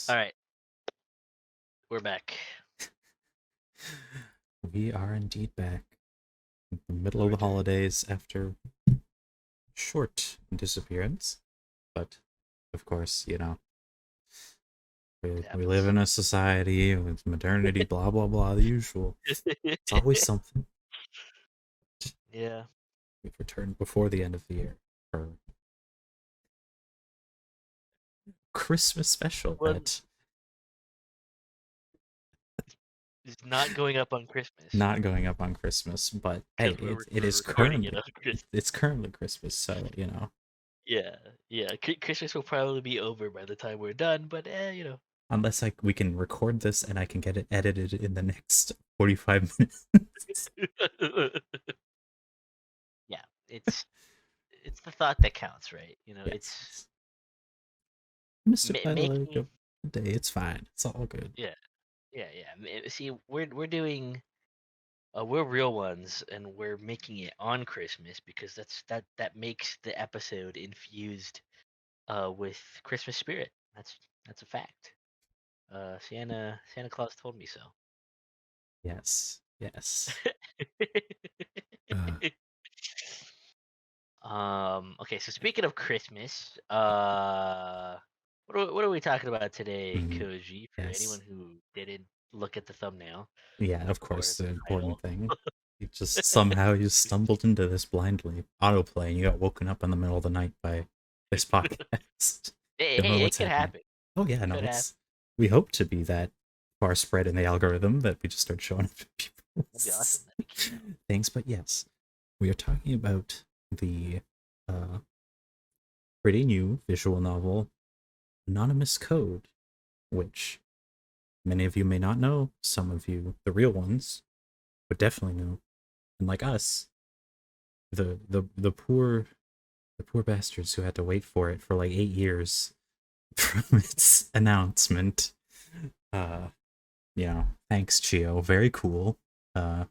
All Yes. right, we're back. We are indeed back in the middle The of the return. holidays after short disappearance. But of course, It we live happens. in a society with modernity, blah blah blah, the usual. It's always something. Yeah. We've returned before the end of the year for Christmas special One that is not going up on Christmas not going up on Christmas, but hey, because it we're is recording it currently on Christmas. it's currently Christmas, so Yeah, yeah. Christmas will probably be over by the time we're done, but unless we can record this and I can get it edited in the next 45 minutes. Yeah. It's the thought that counts, right? It's Yes. Missed it by like making. a day. It's fine. It's all good. Yeah, yeah, yeah. See, we're doing. We're real ones, and we're making it on Christmas because that makes the episode infused with Christmas spirit. That's a fact. Santa Claus told me so. Yes. Yes. Uh, Okay, so speaking of Christmas, what are we talking about today, mm, Koji? For anyone yes. who didn't look at the thumbnail Yeah, of or course, the the important title. thing. You stumbled into this blindly. Autoplay, and you got woken up in the middle of the night by this podcast. Hey, Don't know hey, it what's could happening. happen. Oh yeah, no, Could happen. it's we hope to be that far spread in the algorithm that we just start showing up to That'd be awesome. people's That'd be cute. things. But yes, we are talking about the uh, pretty new visual novel Anonymous Code, which many of you may not know. Some of you, the real ones, would definitely know. And like us, the poor bastards who had to wait for it for like 8 years from its announcement. Uh, thanks, Chio. Very cool. Uh,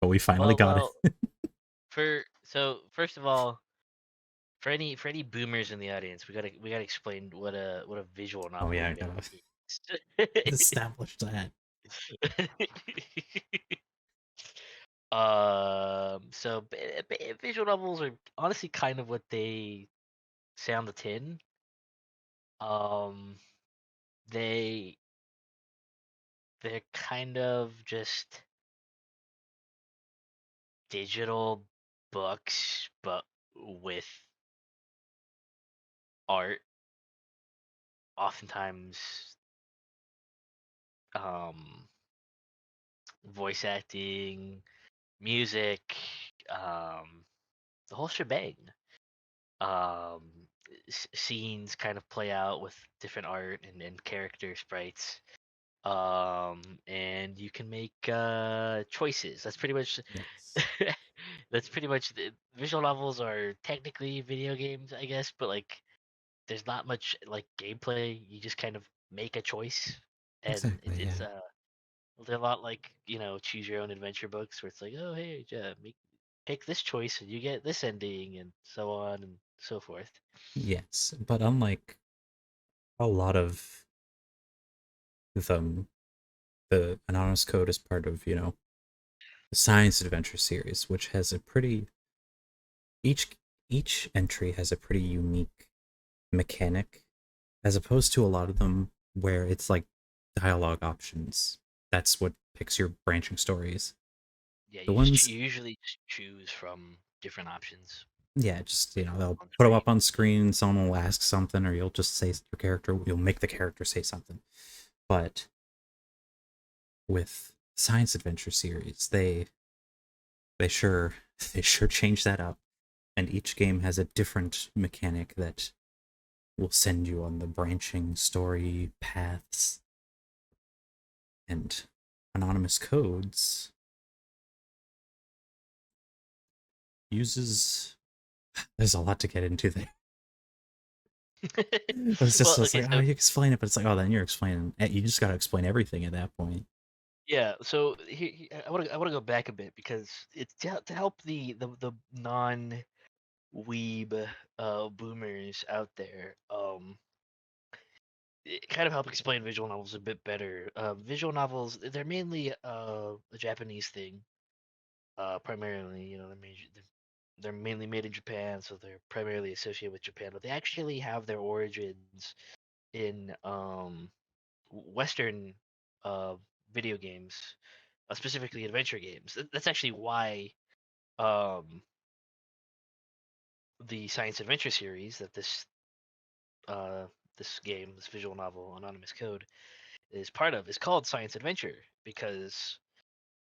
but we finally Well, got well, it. first of all, for any boomers in the audience, we gotta explain what a visual Oh novel yeah, I even gotta is. establish that. So visual novels are honestly kind of what they say on the tin. Um, they they're kind of just digital books, but with art, oftentimes um voice acting, music, um, the whole shebang. Um, Scenes kind of play out with different art and character sprites. And you can make choices. That's pretty much Yes, that's pretty much visual novels are technically video games, I guess, but like there's not much like gameplay. You just kind of make a choice, and exactly. it's Yeah. they're a lot like choose your own adventure books where it's like, oh hey, pick this choice and you get this ending and so on and so forth. Yes, but unlike a lot of them, the Anonymous Code is part of the Science Adventure series, which has a pretty each each entry has a pretty unique mechanic as opposed to a lot of them where it's like dialogue options. That's what picks your branching stories. Yeah, The ones, you usually just choose from different options yeah, just they'll on put them screen. up on screen. Someone will ask something, or you'll just say your character. You'll make the character say something. But with Science Adventure series, they sure they sure change that up, and each game has a different mechanic that will send you on the branching story paths. And Anonymous Codes uses there's a lot to get into there. It's just Well, it's okay, like, oh, so you explain it, but it's like, oh, then you're explaining. You just got to explain everything at that point. yeah, so I want to go back a bit because it's to help the non weeb boomers out there. kind of help explain visual novels a bit better. Visual novels, they're mainly a Japanese thing. Primarily, they're mainly made in Japan, so they're primarily associated with Japan. But they actually have their origins in Western uh, video games, specifically adventure games. That's actually why um, the science adventure series that uh, this game, this visual novel, Anonymous Code, is part of, is called Science Adventure because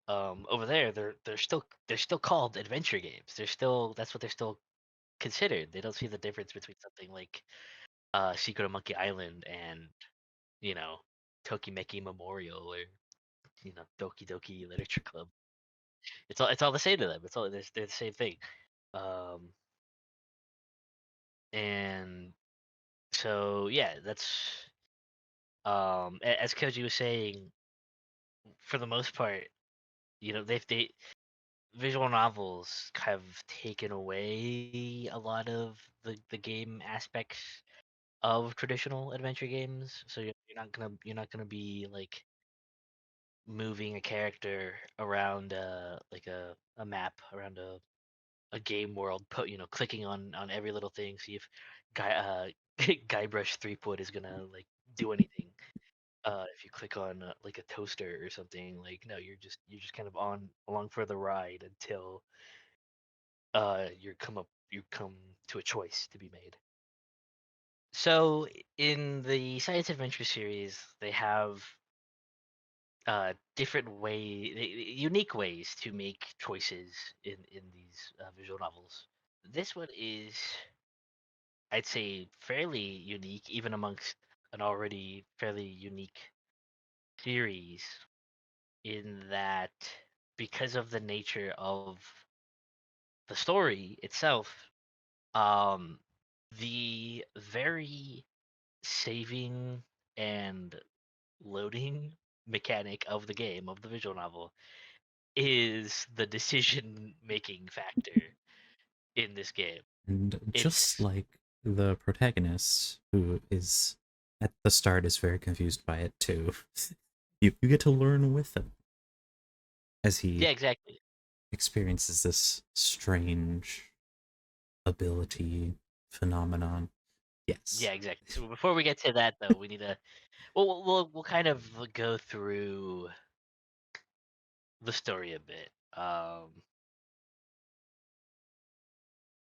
over there they're still called adventure games. They're still That's what they're still considered. They don't see the difference between something like Secret of Monkey Island and you know Tokimeki Memorial or Doki Doki Literature Club. It's all the same to them. They're the same thing. Um, and so yeah, that's as Koji was saying, for the most part, they visual novels have taken away a lot of the game aspects of traditional adventure games. So you're not gonna be like moving a character around like a map around a game world, clicking on every little thing, see if guy Guybrush Threepwood is gonna like do anything. If you click on like a toaster or something, like no, you're just kind of on along for the ride until you come to a choice to be made. So in the science adventure series, they have different unique ways to make choices in these visual novels. This one is, I'd say, fairly unique, even amongst an already fairly unique series, in that because of the nature of the story itself, um, the very saving and loading mechanic of the game, of the visual novel, is the decision making factor in this game. And just It's like the protagonist, who is at the start is very confused by it too, you get to learn with him as he Yeah, exactly. experiences this strange ability phenomenon. Yeah, Yes. exactly. So before we get to that, though, we need to we'll kind of go through the story a bit.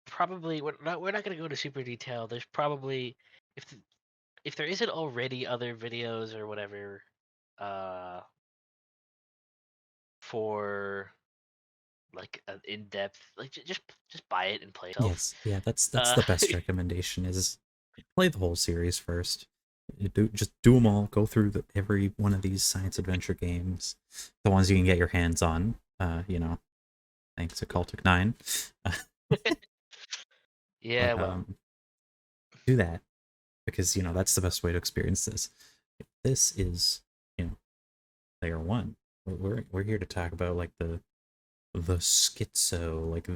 Probably we're not going to go into super detail. There's probably, if th- if there isn't already other videos or whatever, uh, for like an in depth, like just buy it and play yourself. Yes. Yeah, that's Uh, the best recommendation is play the whole series first. Just do them all. Go through every one of these science adventure games, the ones you can get your hands on. Thanks to Cultic 9. yeah, But well, do that because that's the best way to experience this. This is layer one. We're here to talk about like the schizo, like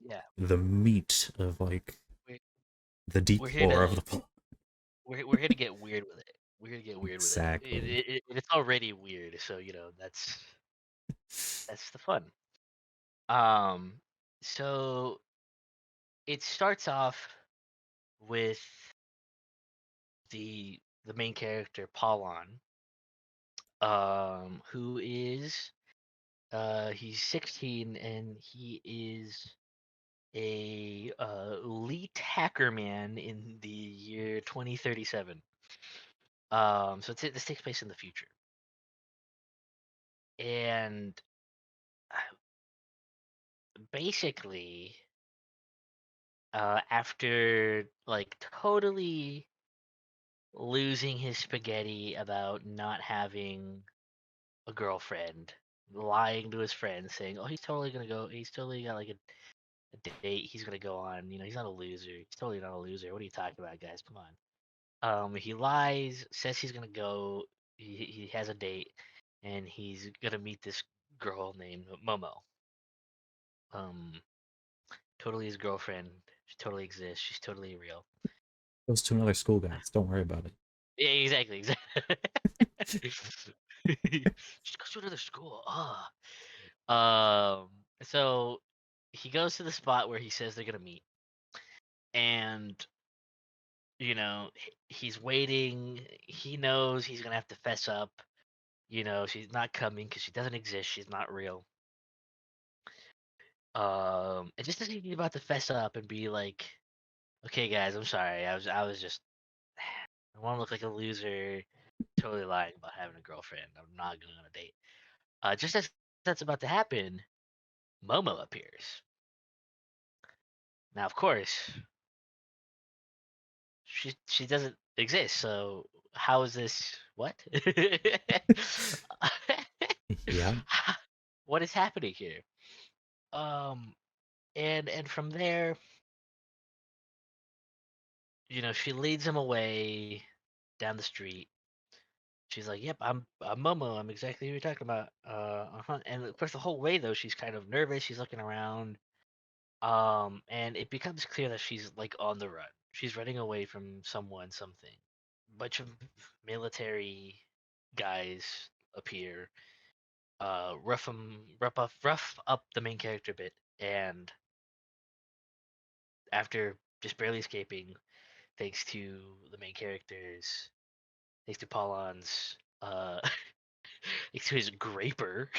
yeah, the meat of like we're the deep we're here lore of to the plot. we're here to get weird with it. We're here to get weird with it. Exactly. It's already weird, so that's the fun. Um, so it starts off with the main character Paulon, who is he's 16 and he is a elite hacker man in the year 2037. So this takes place in the future, and basically, after like totally losing his spaghetti about not having a girlfriend, lying to his friends, saying, "Oh, he's totally got like a date he's gonna go on. He's not a loser. He's totally not a loser. What are you talking about, guys? Come on." He lies, says he's gonna go. He has a date, and he's gonna meet this girl named Momo. Um, totally his girlfriend. She totally exists. She's totally real. Goes to another school, guys. Don't worry about it. Yeah, exactly, exactly. She goes to another school. Ah. So he goes to the spot where he says they're gonna meet, and he's waiting. He knows he's gonna have to fess up. She's not coming because she doesn't exist. She's not real. And just as he's about to fess up and be like, "Okay, guys, I'm sorry. I was just, I want to look like a loser. Totally lying about having a girlfriend. I'm not going on a date." Just as that's about to happen, Momo appears. Now, of course, she doesn't exist. So how is this? What? Yeah. What is happening here? Um, and from there, she leads him away down the street. She's like, "Yep, I'm Momo. I'm exactly who you're talking about." Uh-huh. And of course, the whole way though, she's kind of nervous. She's looking around. And it becomes clear that she's like on the run. She's running away from someone, something. Bunch of military guys appear, rough up the main character a bit, and after just barely escaping, thanks to the main characters, thanks to Paulon's, thanks to his Graper,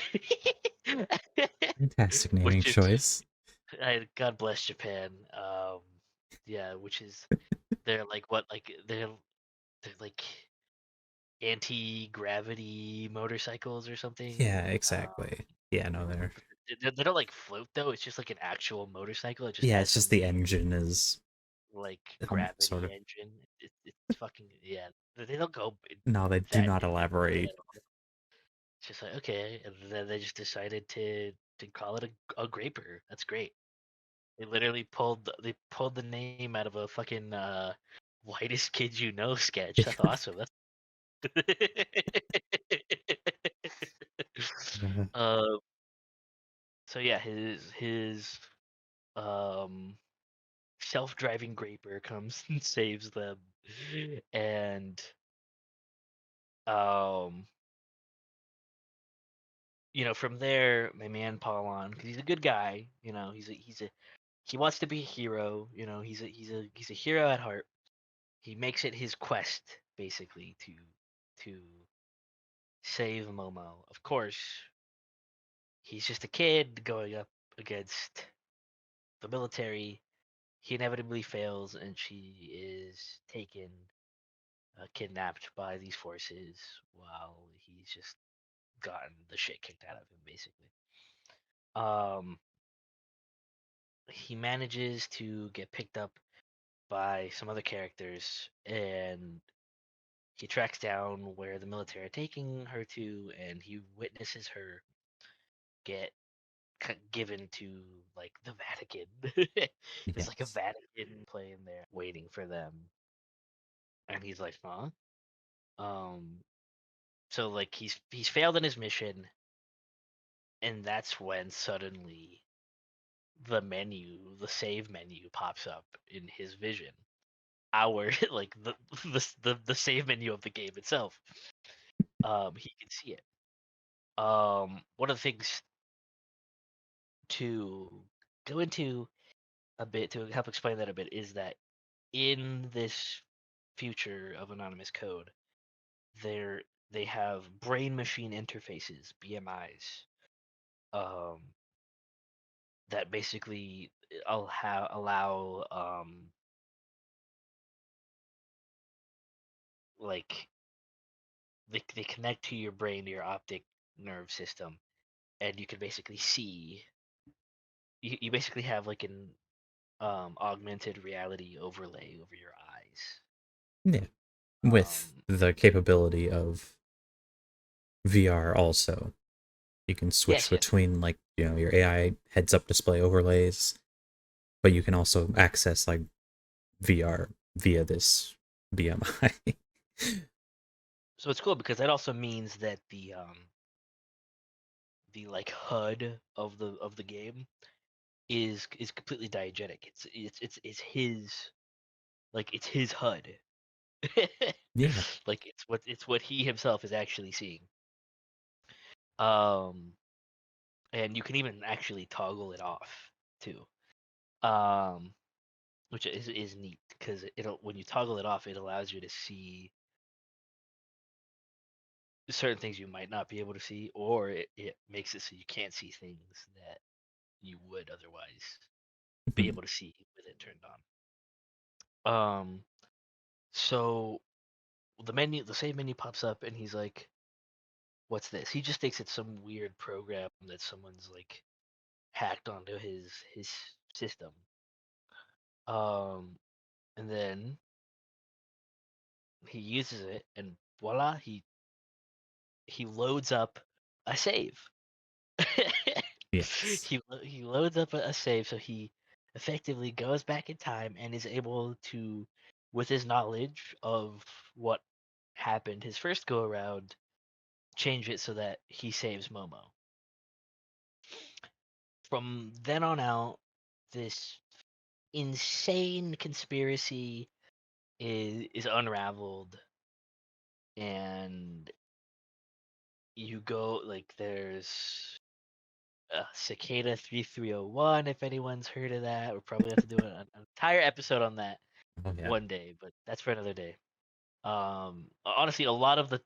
Fantastic naming which is, choice. God bless Japan. Yeah, which is they're like what, like they're like anti-gravity motorcycles or something. Yeah, exactly. Yeah, no, they're But they don't like float though. It's just like an actual motorcycle. It just yeah, has it's just some the weird engine is like sort gravity of engine. It's fucking, yeah. They don't go no, they do that not deep into it elaborate. at all. It's just like, okay, and then they just decided to call it a graper. That's great. They pulled the name out of a fucking whitest kids you know sketch. That's awesome. That's Uh, uh, so yeah, his um self-driving graper comes and saves them, and um from there, my man Paulon, because he's a good guy, he wants to be a hero. He's a hero at heart. He makes it his quest basically to save Momo. Of course, he's just a kid going up against the military. He inevitably fails, and she is taken, kidnapped by these forces while he's just gotten the shit kicked out of him, basically. Um, he manages to get picked up by some other characters, and he tracks down where the military are taking her to, and he witnesses her get given to like the Vatican. There's like a yes. Vatican plane there waiting for them, and he's like, "Huh?" Um, so like he's failed in his mission, and that's when suddenly the save menu pops up in his vision. Our like the save menu of the game itself. He can see it. One of the things to go into a bit to help explain that a bit is that in this future of anonymous code, there they have brain machine interfaces, BMIs, um, that basically allow like they connect to your brain, to your optic nerve system, and you can basically see. You basically have like an augmented reality overlay over your eyes. Yeah. With Um, the capability of VR also. You can switch yes, yes. between like, your AI heads up display overlays, but you can also access like VR via this BMI. So it's cool because that also means that the like HUD of the game is completely diegetic. It's his, like it's his HUD. Yeah. Like it's what he himself is actually seeing. Um, and you can even actually toggle it off too. Um, which is neat because it'll when you toggle it off, it allows you to see certain things you might not be able to see, or it makes it so you can't see things that you would otherwise be Mhm. able to see with it turned on. So the save menu pops up, and he's like, "What's this?" He just thinks it's some weird program that someone's like hacked onto his system. Um, and then he uses it, and voila, he loads up a save. Yes. He loads up a save, so he effectively goes back in time and is able to, with his knowledge of what happened his first go around, change it so that he saves Momo. From then on out, this insane conspiracy is unraveled, and you go like there's Cicada 3301, if anyone's heard of that. We'll probably have to do an entire episode on that Oh yeah. one day, but that's for another day. Honestly, a lot of the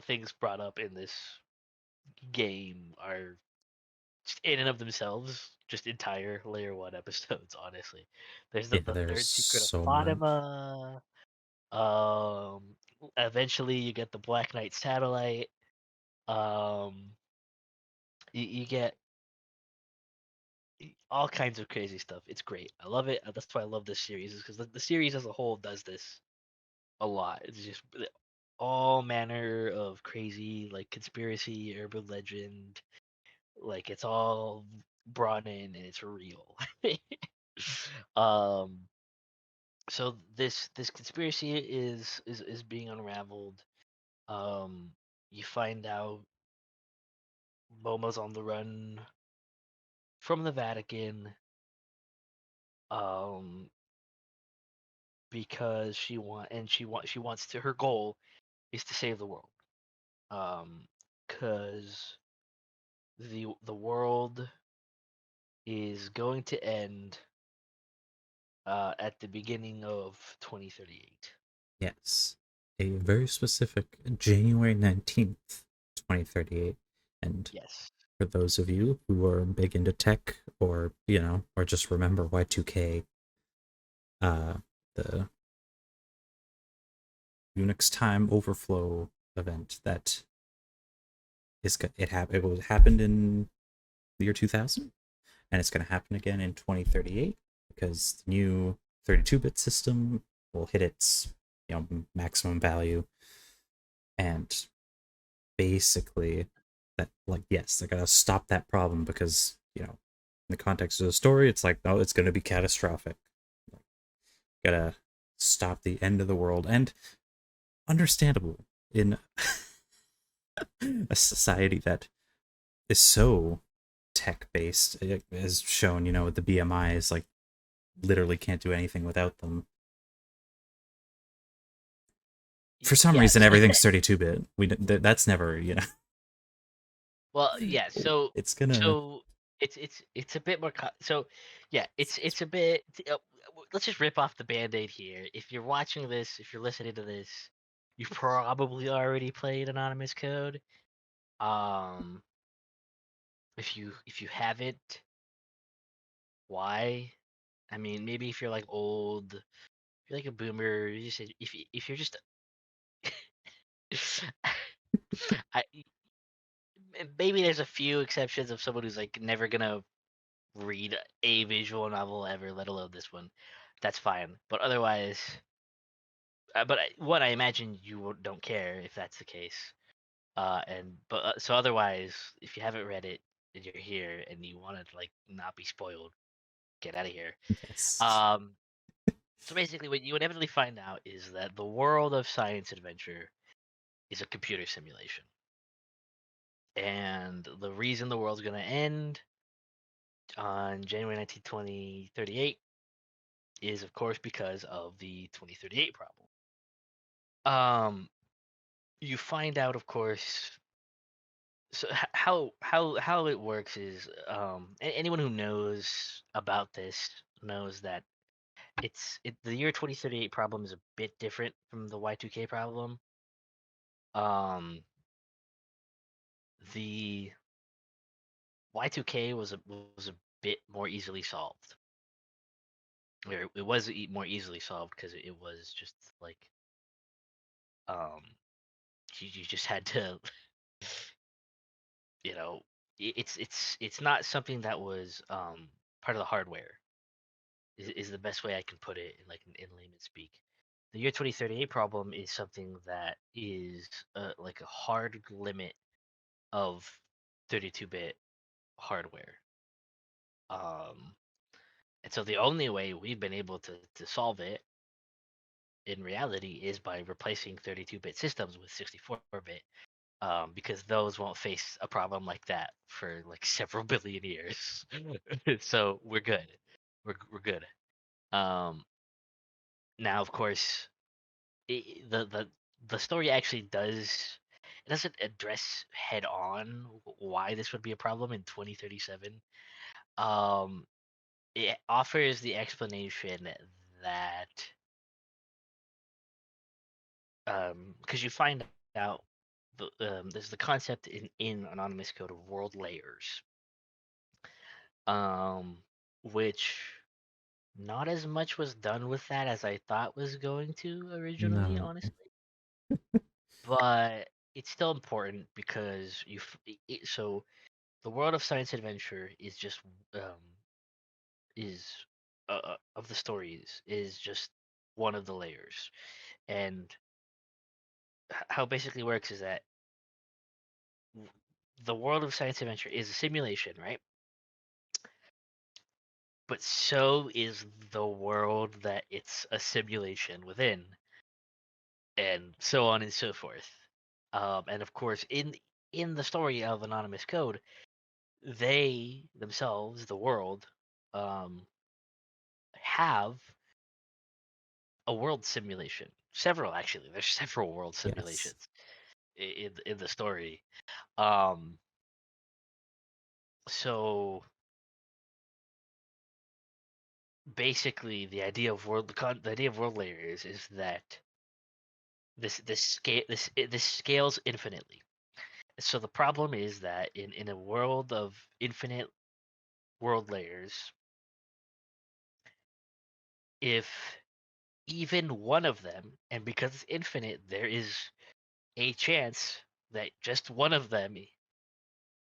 things brought up in this game are just in and of themselves just entire layer one episodes. Honestly, there's Yeah, the there's third secret of so much. Fatima. Um, Eventually you get the Black Knight satellite. Um, you get all kinds of crazy stuff. It's great. I love it. That's why I love this series, is because the series as a whole does this a lot. It's just all manner of crazy, like conspiracy, urban legend. Like it's all brought in and it's real. um, so this conspiracy is being unraveled. Um, you find out Momo's on the run from the Vatican. Um, because she wants to her goal is to save the world. Because the world is going to end at the beginning of 2038. Yes. A very specific January 19th, 2038. And Yes. for those of you who are big into tech or, or just remember Y2K, the Unix time overflow event that it happened in the year 2000, and it's going to happen again in 2038 because the new 32-bit system will hit its maximum value, and basically that, like, yes, they're going to stop that problem because in the context of the story it's like, no, it's going to be catastrophic. Gotta stop the end of the world. And understandable in a society that is so tech based, as shown, with the BMI is like literally can't do anything without them. For some reason, Yes. everything's 32-bit. That's never, Well, yeah. So it's gonna. so it's a bit more. So yeah, it's a bit. Let's just rip off the band-aid here. If you're watching this, if you're listening to this, you've probably already played Anonymous Code. Um, if you haven't, why? I mean, maybe if you're like old, if you're like a boomer, if you're just I maybe there's a few exceptions of someone who's like never gonna read a visual novel ever, let alone this one. That's fine. But otherwise, what I imagine you don't care if that's the case. So otherwise, if you haven't read it and you're here and you want to like not be spoiled, get out of here. Yes. Um, so basically, what you inevitably find out is that the world of science adventure is a computer simulation, and the reason the world's going to end on January 19th, 2038 is, of course, because of the 2038 problem. Um, you find out, of course. So how it works is anyone who knows about this knows that the year 2038 problem is a bit different from the Y2K problem. Um, the Y2K was a bit more easily solved. Or it was more easily solved because it was just like um you just had to you know it's not something that was part of the hardware is the best way I can put it in like in layman speak. The year 2038 problem is something that is like a hard limit of 32-bit hardware. Um, and so the only way we've been able to solve it in reality is by replacing 32-bit systems with 64-bit, because those won't face a problem like that for like several billion years. So we're good. We're good. Um, Now, of course, the story actually doesn't address head on why this would be a problem in 2037. Um, it offers the explanation that because you find out there's the concept in anonymous code of world layers, um, which not as much was done with that as I thought was going to originally, No. honestly. But it's still important because so the world of science adventure is just um is of the stories is just one of the layers, and how it basically works is that w- the world of science adventure is a simulation, right? But so is the world that it's a simulation within, and so on and so forth. And of course, in the story of Anonymous Code, they themselves, the world, um, have a world simulation. Several actually. There's several world Yes. simulations in the story. Um, so basically, the idea of world layers is that this scales infinitely. So the problem is that in a world of infinite world layers, if even one of them, and because it's infinite, there is a chance that just one of them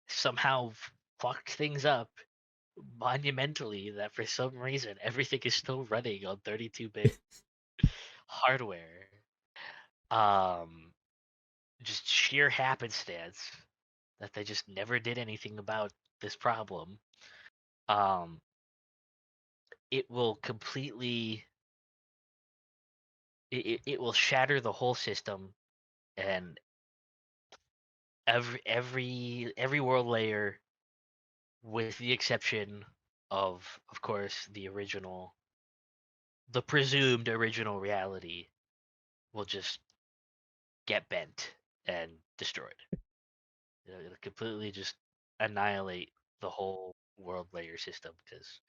somehow fucked things up monumentally, that for some reason everything is still running on 32-bit hardware. Um, just sheer happenstance that they just never did anything about this problem. Um, it will completely it will shatter the whole system, and every world layer, with the exception of course the presumed original reality, will just get bent and destroyed. It'll completely just annihilate the whole world layer system because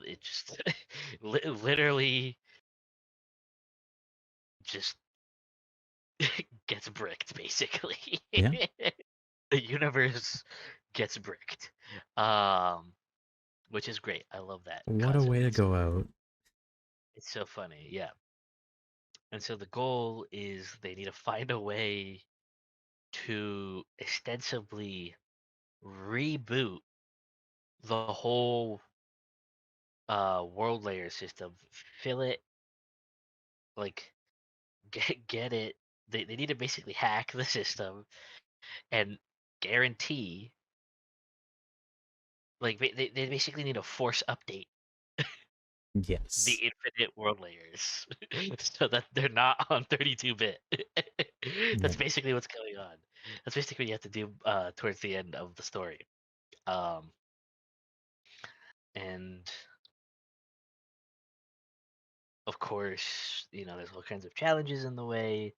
it just literally just gets bricked basically. Yeah. The universe gets bricked, um, which is great. I love that What a concept. way to go out. It's so funny, yeah. And so the goal is they need to find a way to extensively reboot the whole world layer system, fill it, like get it. They need to basically hack the system and guarantee, like they basically need to force update the Yes. infinite world layers so that they're not on 32-bit. Yeah. That's basically what's going on. That's basically what you have to do towards the end of the story. Um, and of course, there's all kinds of challenges in the way.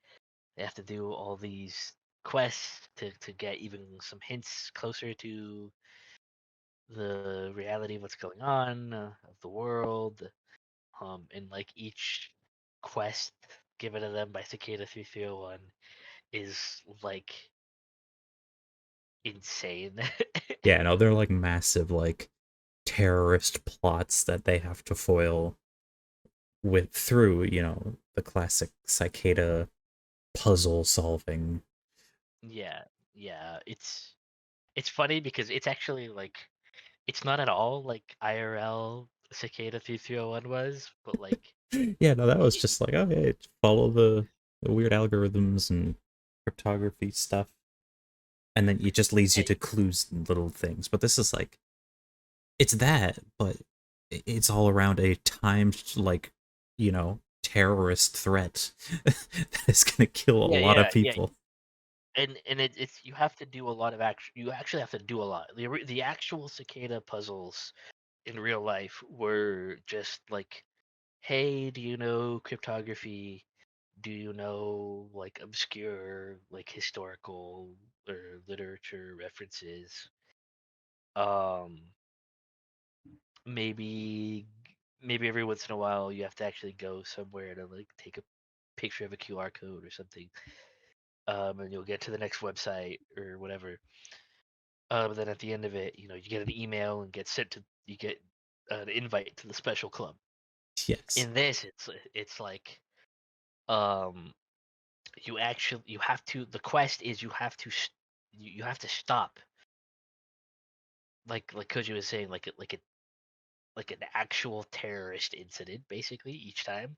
They have to do all these quests to get even some hints closer to the reality of what's going on, of the world. And like each quest given to them by Cicada 3301 is like insane. Yeah, no, they're like massive like terrorist plots that they have to foil with through, the classic cicada puzzle solving. Yeah, yeah. It's funny because it's actually like it's not at all like IRL Cicada 3301 was, but like Yeah, no, that was y- just like, oh yeah, follow the weird algorithms and cryptography stuff. And then it just leads you yeah, to clues and little things. But this is like it's that, but it's all around a timed like, terrorist threat that is gonna kill a yeah, lot of yeah, yeah. people. And it's you have to do a lot of action. You actually have to do a lot. The actual cicada puzzles in real life were just like, hey, do you know cryptography? Do you know like obscure like historical or literature references? Um, maybe maybe every once in a while you have to actually go somewhere to like take a picture of a QR code or something. And you'll get to the next website or whatever. But then at the end of it, you get an email and you get an invite to the special club. Yes. In this, it's like um you have to the quest is you have to stop like Koji was saying like an actual terrorist incident basically each time.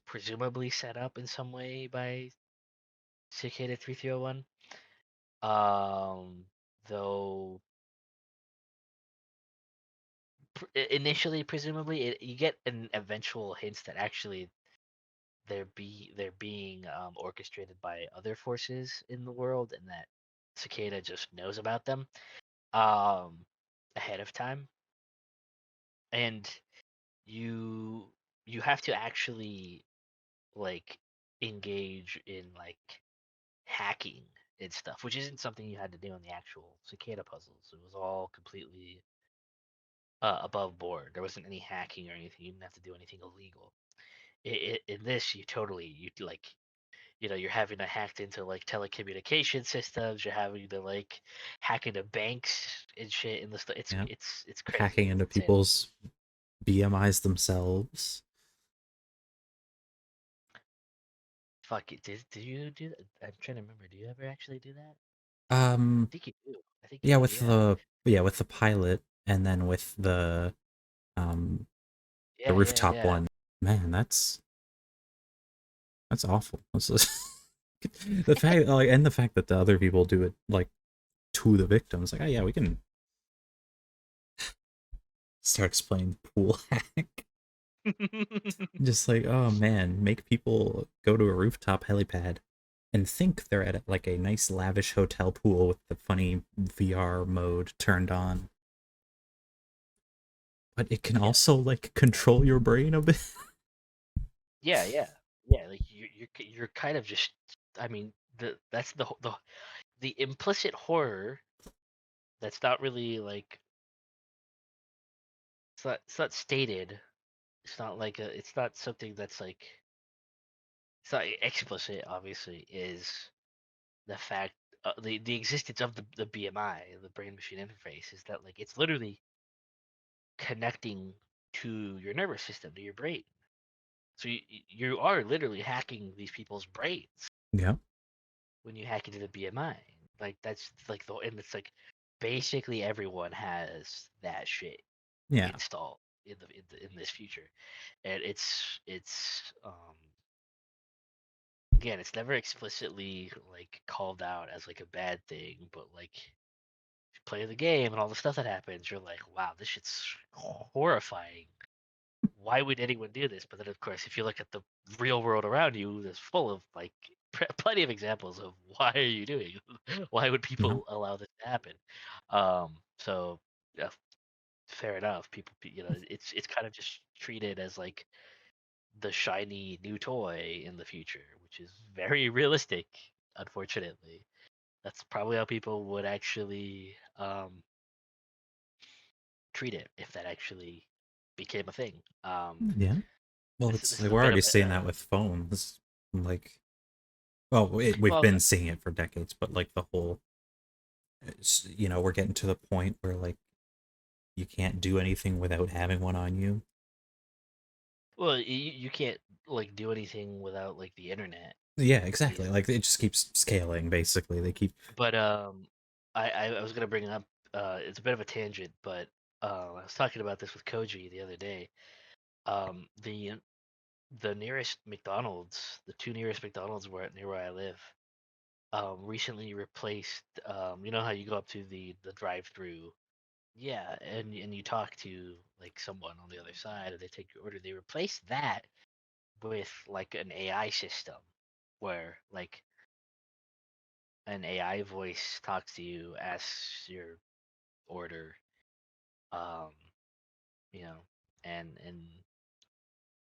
Presumably set up in some way by Cicada 3301. Though initially presumably you get an eventual hints that actually they're being orchestrated by other forces in the world, and that Cicada just knows about them um ahead of time. And you you have to actually like engage in like hacking and stuff, which isn't something you had to do in the actual Cicada puzzles. It was all completely above board. There wasn't any hacking or anything. You didn't have to do anything illegal. In this, you like you're having to hack into like telecommunication systems. You're having to like hack into banks and shit in the stuff. It's Yeah. it's it's Hacking crazy. It's into insane. people's BMIs themselves. Fuck it. Did you do that? I'm trying to remember. Do you ever actually do that? I Um think you do. I think you yeah, do. with Yeah. the pilot and then with um the Yeah. Yeah. rooftop Yeah. one. Man, that's awful. The fact like and the fact that the other people do it like to the victims, like, oh yeah, we can start explaining the pool hack. Just like, oh man, make people go to a rooftop helipad and think they're at like a nice lavish hotel pool with the funny VR mode turned on. But it can Yeah. also like control your brain a bit. Yeah. Yeah. Yeah. Like you're kind of just. I mean, that's the implicit horror that's not really like it's not stated. It's not like it's not something that's like it's not explicit. Obviously, is the fact the existence of the BMI, the brain machine interface, is that like it's literally connecting to your nervous system, to your brain. So you are literally hacking these people's brains Yeah. when you hack into the BMI. Like that's like and it's like basically everyone has that shit Yeah. installed in this future, and again, it's never explicitly like called out as like a bad thing, but like you play the game and all the stuff that happens, you're like, wow, this shit's horrifying. Why would anyone do this? But then, of course, if you look at the real world around you, there's full of like plenty of examples of why are you doing? Why would Yeah. people allow this to happen? So yeah, fair enough. People, it's kind of just treated as like the shiny new toy in the future, which is very realistic, unfortunately. That's probably how people would actually treat it if that actually became a thing. Yeah. Well, This it's this is like a we're bit already of seeing a that with phones. Like, well, we've well, been seeing it for decades, but like the whole, we're getting to the point where like you can't do anything without having one on you. you can't like do anything without like the internet. Yeah, You exactly. know? Like it just keeps scaling. Basically, they keep. But I was gonna bring up it's a bit of a tangent, but I was talking about this with Koji the other day. Um, the the nearest McDonald's, the two nearest McDonald's were near where I live, recently replaced. You know how you go up to the drive-through, yeah, and you talk to like someone on the other side, and they take your order. They replaced that with like an AI system, where like an AI voice talks to you, asks your order, um, you know, and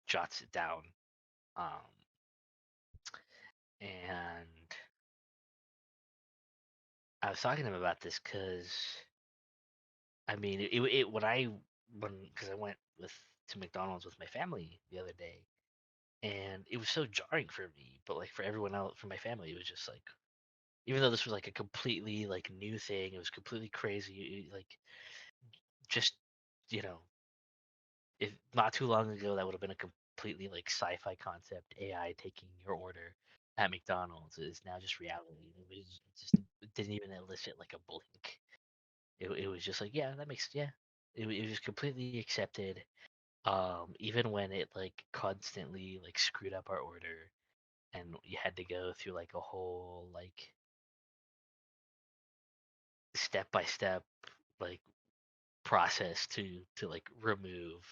jots it down. Um, and I was talking to him about this because I mean, when because I went with to McDonald's with my family the other day, and it was so jarring for me, but like for everyone else, for my family, it was just like, even though this was like a completely like new thing, it was completely crazy. Like just you know, if not too long ago, that would have been a completely like sci-fi concept. AI taking your order at McDonald's is now just reality. It didn't even elicit like a blink. It was just like, yeah, that makes, yeah. It was just completely accepted. Even when it like constantly like screwed up our order, and you had to go through like a whole like step by step like process to like remove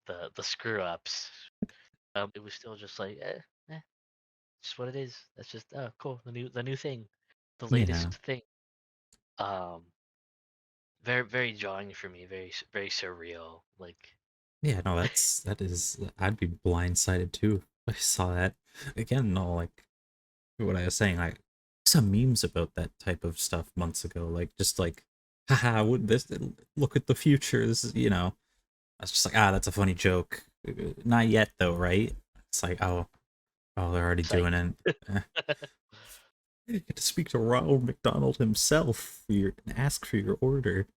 the screw ups. It was still just like, just what it is. That's just, oh cool, the new thing, the Yeah, latest thing. Um, very jarring for me, very surreal. Like, yeah. No, that is. I'd be blindsided too. If I saw that again. No, like what I was saying. I saw memes about that type of stuff months ago. Like just like, haha, would this look at the future? This is, I was just like, that's a funny joke. Not yet though, right? It's like, oh, they're already psych. doing it. Eh. You get to speak to Ronald McDonald himself and ask for your order.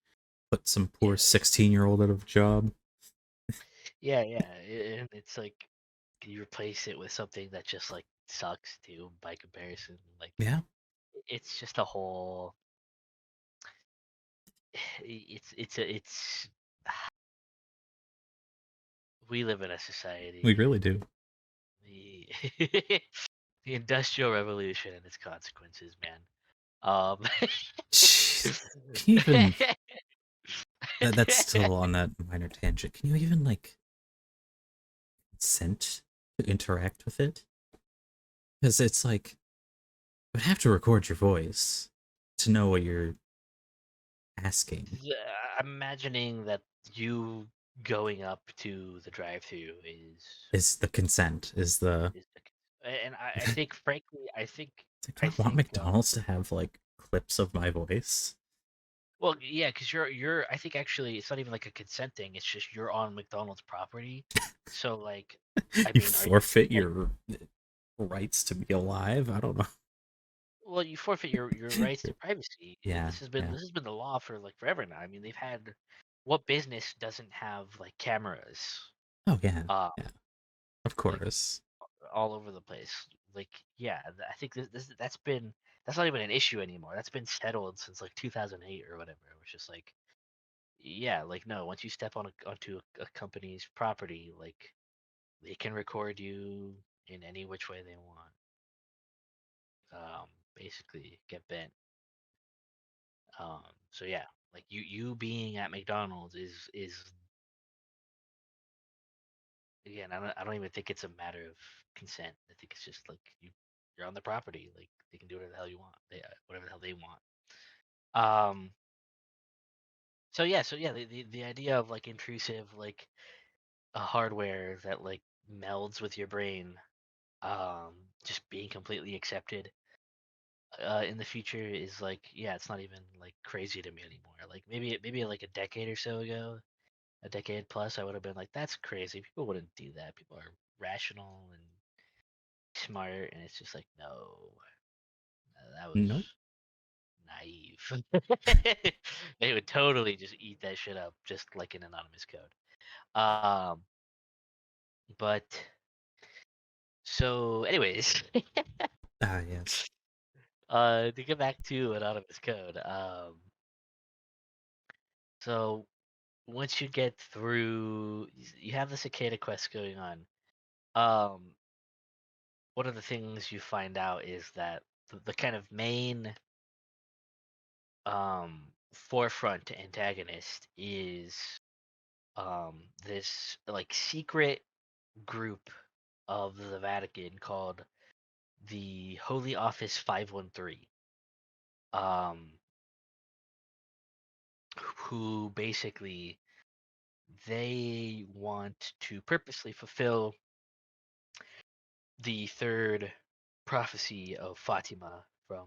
Put some poor Yeah, 16-year-old out of a job. yeah. And it's like, can you replace it with something that just like sucks too by comparison? Like, Yeah, it's just a whole. It's we live in a we society. really do. The the industrial revolution and its consequences, man. Um, Jeez. Can you even that's still on that minor tangent. Can you even like consent to interact with it? Because it's like you would have to record your voice to know what you're asking. I'm imagining that you going up to the drive-through Is the consent? Is the is and I think frankly, like, do I I want think McDonald's to have like clips of my voice? well, yeah, because you're I think actually it's not even like a consent thing. It's just you're on McDonald's property, so like, I You mean, are you forfeit like, your rights to be alive. I don't know. well, you forfeit your rights to privacy. Yeah, This has been yeah. this has been the law for like forever now. I mean, they've had, what business doesn't have like cameras, Oh yeah, uh, yeah. Of like course. all over the place? Like, yeah, I think that's not even an issue anymore. That's been settled since like 2008 or whatever. It was just like, yeah, like no, once you step onto a company's property, like they can record you in any which way they want. Basically get bent. So yeah, like you being at McDonald's is again, I don't even think it's a matter of consent. I think it's just like you're on the property, like they can do whatever the hell you want. Whatever the hell they want. Um, so yeah, the idea of like intrusive like a hardware that like melds with your brain, um, just being completely accepted in the future is like, yeah, it's not even like crazy to me anymore. Like maybe like a decade or so ago, a decade plus, I would have been like, that's crazy. People wouldn't do that. People are rational and smart, and it's just like, no, that was Nope. naive. They would totally just eat that shit up, just like an anonymous code. Um, but so, anyways, Ah, yes. to get back to anonymous code, so once you get through, you have the cicada quest going on. Um, one of the things you find out is that the kind of main forefront antagonist is this like secret group of the Vatican called the Holy Office 513, um, who basically they want to purposely fulfill the third prophecy of Fatima from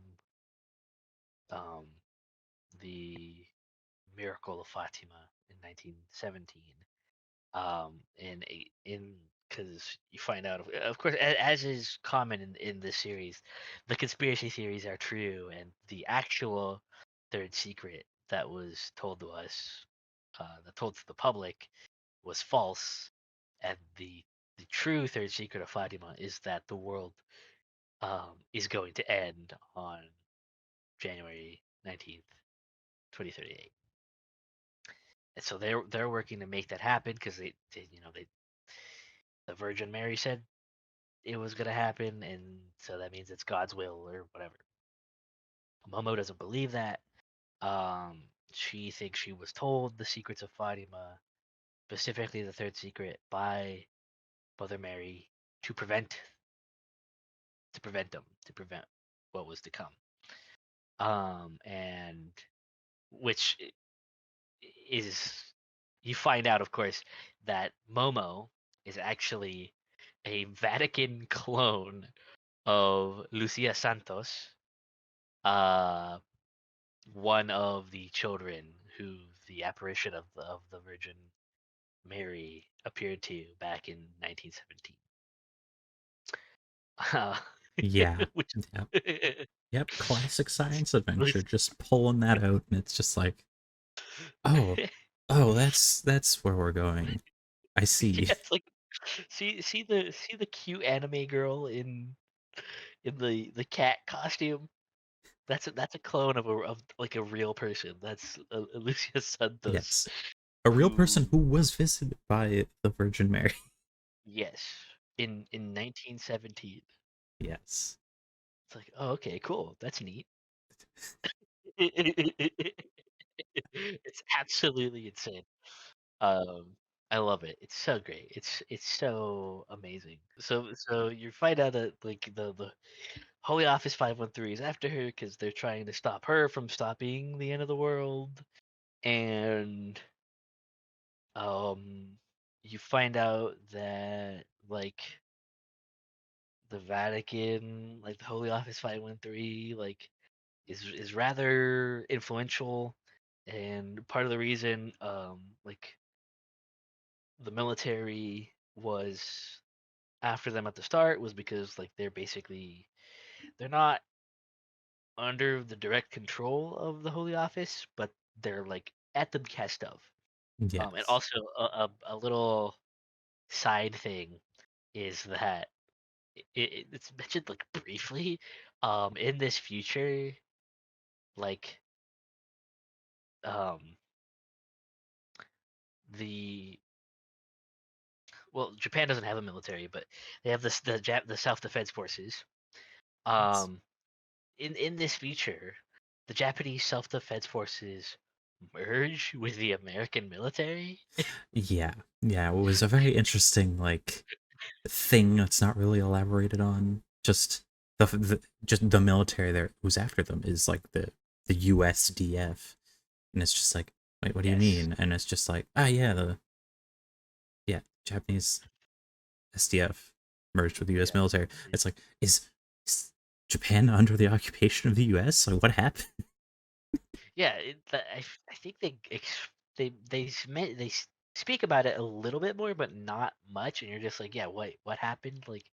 um, the miracle of Fatima in 1917. In because you find out, of course, as is common in this series, the conspiracy theories are true, and the actual third secret that was told to us, that told to the public, was false, and the true third secret of Fatima is that the world is going to end on January 19th, 2038. And so they're working to make that happen because they the Virgin Mary said it was going to happen, and so that means it's God's will or whatever. Momo doesn't believe that. Um, she thinks she was told the secrets of Fatima, specifically the third secret, by Mother Mary to prevent them, to prevent what was to come. And which is, you find out, of course, that Momo is actually a Vatican clone of Lucia Santos, uh, one of the children who the apparition of the Virgin Mary appeared to back in 1917. Uh, Yeah. which, Yep. Yep. Classic science adventure. which Just pulling that out, and it's just like, oh, oh, that's where we're going. I yeah, see. it's like, see the cute anime girl in the cat costume. That's a clone of like a real person. That's Lucia Santos, Yes. A real person who, who was visited by the Virgin Mary. yes, in 1917. Yes. It's like, oh, okay, cool. That's neat. It's absolutely insane. Um, I love it. It's so great. It's so amazing. So you find out that like the Holy Office 513 is after her because they're trying to stop her from stopping the end of the world, and um, you find out that like the Vatican, like the Holy Office 513, like is rather influential, and part of the reason like the military was after them at the start was because like they're not under the direct control of the Holy Office, but they're like at the behest of. And Yes. also a little side thing is that it's mentioned like briefly in this future, like um the well, Japan doesn't have a military, but they have the self defense forces. Yes. Um, in this future, the Japanese self defense forces merge with the American military. Yeah. Yeah. It was a very interesting like thing that's not really elaborated on. Just just the military there who's after them is like the USDF, and it's just like, wait, what do you Yes, mean? And it's just like, ah, yeah, the yeah Japanese SDF merged with the U.S. Yeah. military. It's like, is Japan under the occupation of the U.S.? Like, what happened? Yeah, I think they speak about it a little bit more, but not much. And you're just like, yeah, what happened? Like,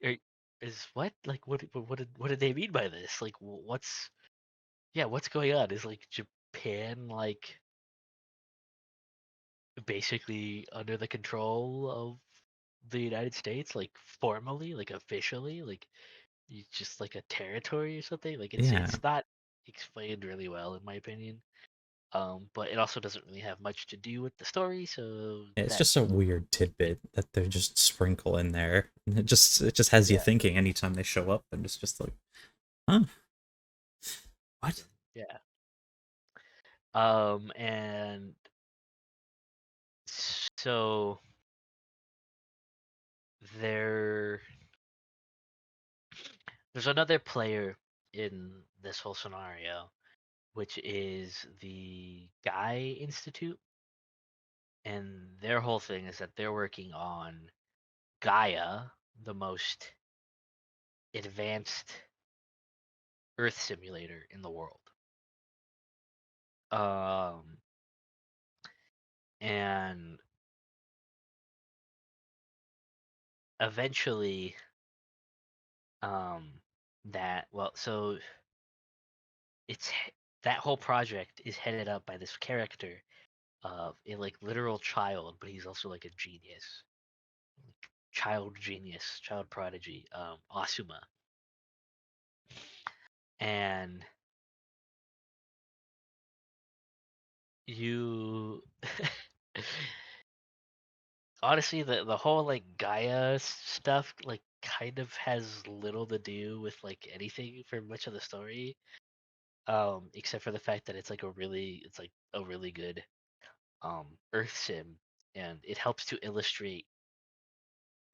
are, is what like what did they mean by this? Like, what's yeah, what's going on? Is like Japan like basically under the control of the United States, like formally, like officially, like you just like a territory or something? Like Yeah, it's not explained really well in my opinion. But it also doesn't really have much to do with the story, so it's that just a weird tidbit that they just sprinkle in there. And it just has you yeah, thinking anytime they show up, and it's just like, huh, what? yeah. And so there there's another player in this whole scenario, which is the Guy Institute, and their whole thing is that they're working on Gaia, the most advanced Earth simulator in the world. Um, and eventually, um, that well, so it's that whole project is headed up by this character of a like literal child, but he's also like a genius, child genius, child prodigy, Asuma, and you honestly the whole like Gaia stuff like kind of has little to do with like anything for much of the story, except for the fact that it's like a really good Earth sim, and it helps to illustrate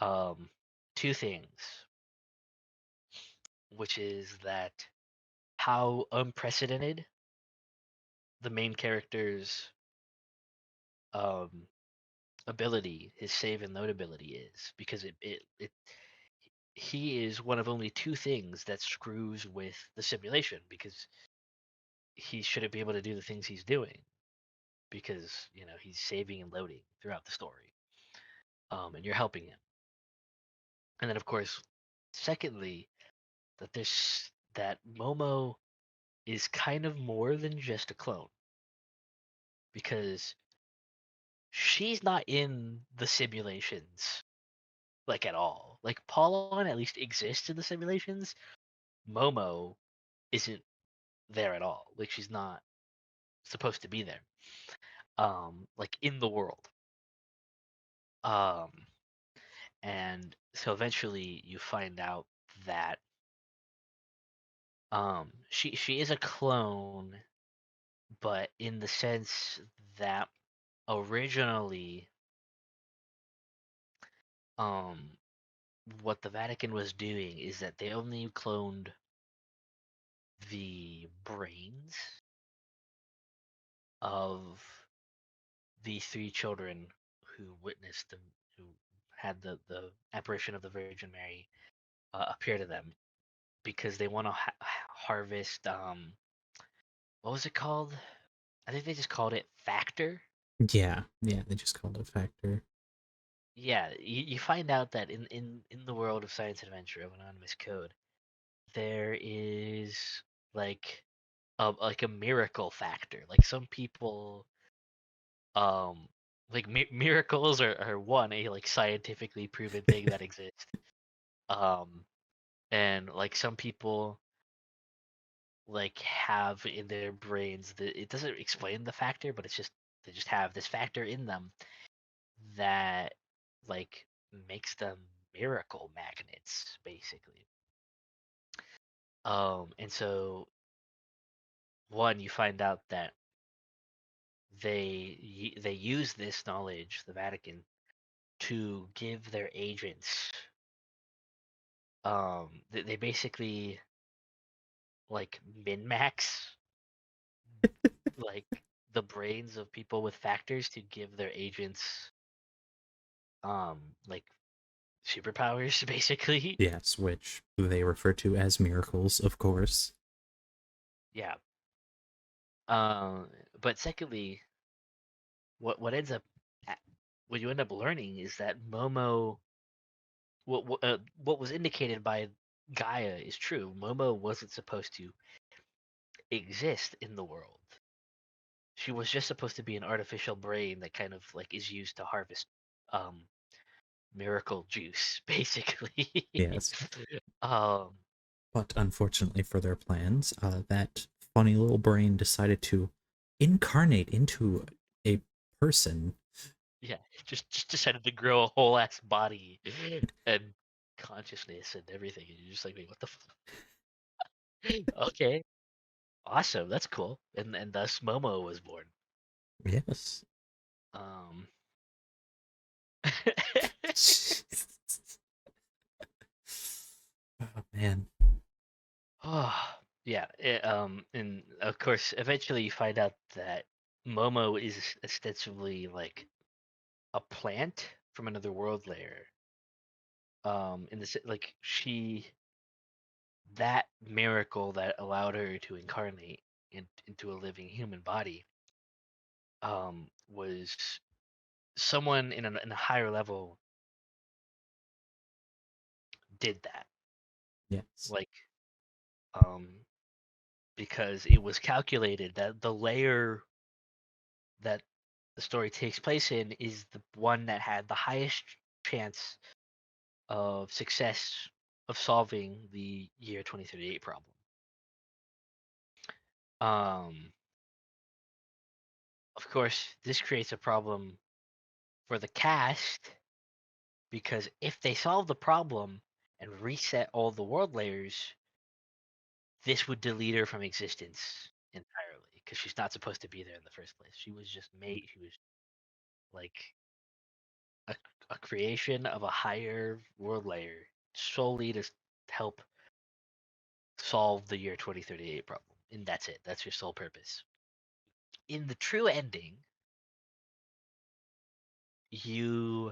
um two things, which is that how unprecedented the main character's um ability, his save and load ability is, because it he is one of only two things that screws with the simulation, because he shouldn't be able to do the things he's doing because he's saving and loading throughout the story, and you're helping him. And then of course, secondly, that Momo is kind of more than just a clone, because she's not in the simulations like at all. Like Paulon at least exists in the simulations. Momo isn't there at all. Like she's not supposed to be there. Like in the world. Um, and so eventually you find out that she is a clone, but in the sense that originally um what the Vatican was doing is that they only cloned the brains of the three children who witnessed them, who had the apparition of the Virgin Mary appear to them, because they want to harvest what was it called? I think they just called it factor. Yeah, yeah, they just called it factor. Yeah, you find out that in the world of science adventure of anonymous code, there is like like a miracle factor. Like some people um like miracles are one a like scientifically proven thing that exists. Um and like some people like have in their brains that it doesn't explain the factor, but it's just they just have this factor in them that like makes them miracle magnets basically. And so one, you find out that they use this knowledge, the Vatican, to give their agents they basically like min max like the brains of people with factors to give their agents um like superpowers, basically. Yes, which they refer to as miracles, of course. Yeah. Um, but secondly, what ends up what you end up learning is that Momo, what was indicated by Gaia is true. Momo wasn't supposed to exist in the world. She was just supposed to be an artificial brain that kind of like is used to harvest um miracle juice, basically. Yes. um But unfortunately for their plans, that funny little brain decided to incarnate into a person. yeah, just decided to grow a whole ass body and consciousness and everything. And you're just like, wait, what the okay, awesome, that's cool. And thus Momo was born. Yes. Um Oh man. oh, yeah, and of course eventually you find out that Momo is ostensibly like a plant from another world layer. In the like she that miracle that allowed her to incarnate into a living human body was someone in a higher level did that, Yes. like um because it was calculated that the layer that the story takes place in is the one that had the highest chance of success of solving the year 2038 problem. um of course this creates a problem for the cast, because if they solve the problem and reset all the world layers, this would delete her from existence entirely because she's not supposed to be there in the first place. She was just made. She was like a, a creation of a higher world layer solely to help solve the year 2038 problem, and that's it. That's your sole purpose. In the true ending, you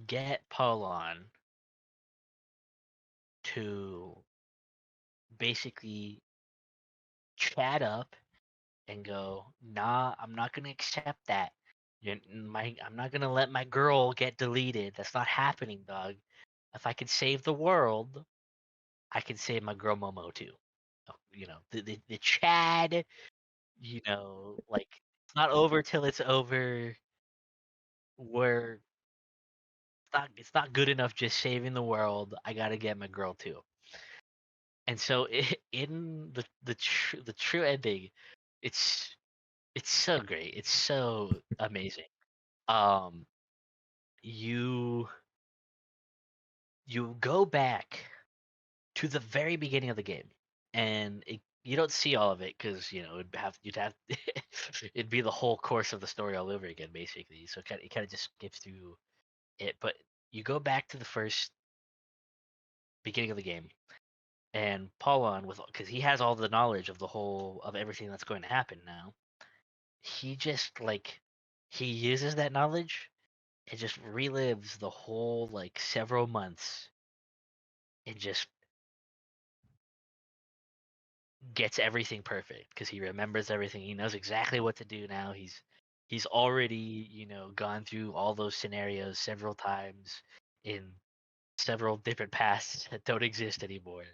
get Paulon to basically chat up and go, nah, I'm not gonna accept that. I'm not gonna let my girl get deleted. That's not happening, dog. If I could save the world, I can save my girl Momo too. The Chad, like it's not over till it's over. Where it's not good enough just saving the world. I gotta get my girl too. And so in the true ending, it's it's so great. It's so amazing. Um, you you go back to the very beginning of the game, and you don't see all of it because you'd have it'd be the whole course of the story all over again, basically. So it kind of just skips through it, but you go back to the first beginning of the game, and Paulon, with because he has all the knowledge of the whole of everything that's going to happen now, he just like he uses that knowledge and just relives the whole like several months and just gets everything perfect because he remembers everything. He knows exactly what to do now. He's already, gone through all those scenarios several times in several different paths that don't exist anymore.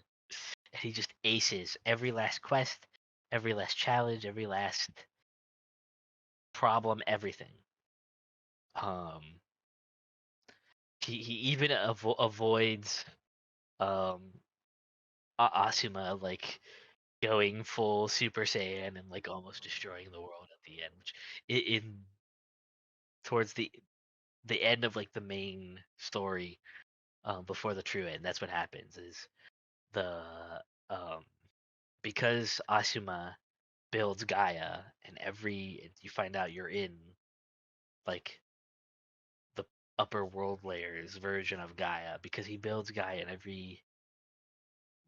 And he just aces every last quest, every last challenge, every last problem, everything. Um he even avoids um Asuma like going full Super Saiyan and like almost destroying the world at the end, which in towards the end of like the main story, before the true end, that's what happens is the um because Asuma builds Gaia, and you find out you're in like the upper world layers version of Gaia because he builds Gaia in every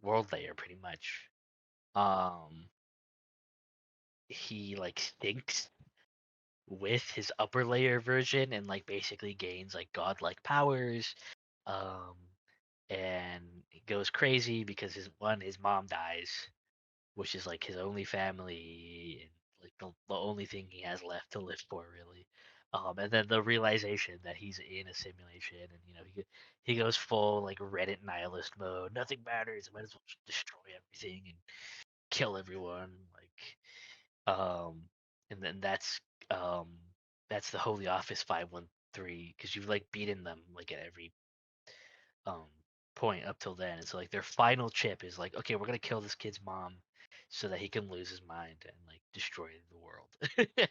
world layer pretty much. Um he like stinks with his upper layer version and like basically gains like godlike powers um, and he goes crazy because his mom dies, which is like his only family and like the only thing he has left to live for, really. And then the realization that he's in a simulation, and he goes full like Reddit nihilist mode. Nothing matters. I might as well just destroy everything and kill everyone. Um, and then um that's the Holy Office 513 because you've like beaten them like at every um point up till then. And so like their final chip is like, okay, we're gonna kill this kid's mom so that he can lose his mind and like destroy the world.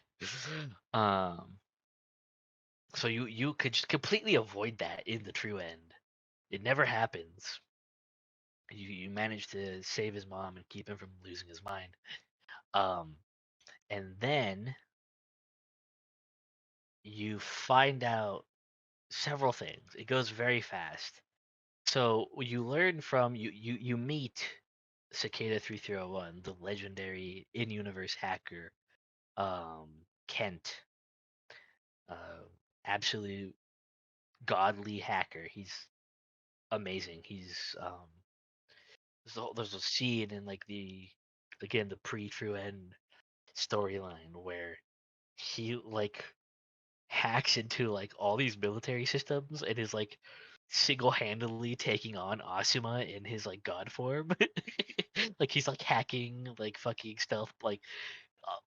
um so you could just completely avoid that in the true end. It never happens. You manage to save his mom and keep him from losing his mind. Um and then you find out several things. It goes very fast. So you learn from you meet Cicada 3301, the legendary in-universe hacker, um, Kent, uh, absolute godly hacker. He's amazing. There's a scene in like the pre-true end storyline where he like hacks into like all these military systems and is like single-handedly taking on Asuma in his like god form. Like he's like hacking like fucking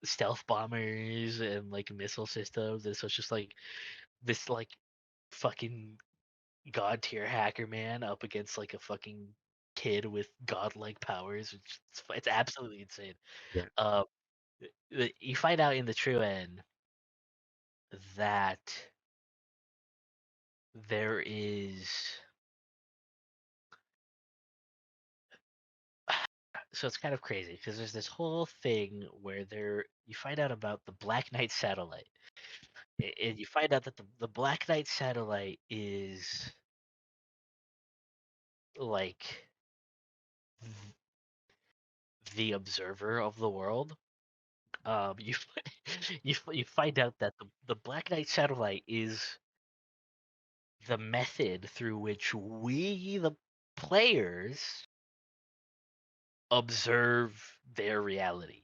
stealth bombers and like missile systems, and so it's just like this like fucking god tier hacker man up against like a fucking kid with godlike powers. It's absolutely insane. Yeah. Uh, you find out in the true end that there is so it's kind of crazy because there's this whole thing where you find out about the Black Knight satellite. And you find out that the Black Knight satellite is like the observer of the world. You you find out that the Black Knight satellite is the method through which we, the players, observe their reality.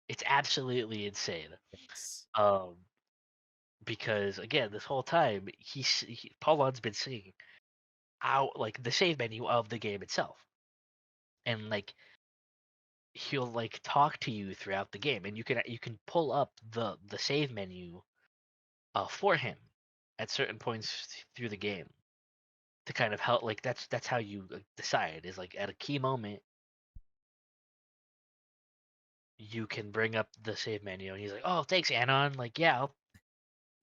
It's absolutely insane. Yes. Um, because again, this whole time Paulon's been seeing out like the save menu of the game itself, and like he'll like talk to you throughout the game, and you can pull up the save menu for him at certain points through the game to kind of help. Like that's how you like, decide is like at a key moment you can bring up the save menu, and he's like, "Oh, thanks, Anon." Like, yeah,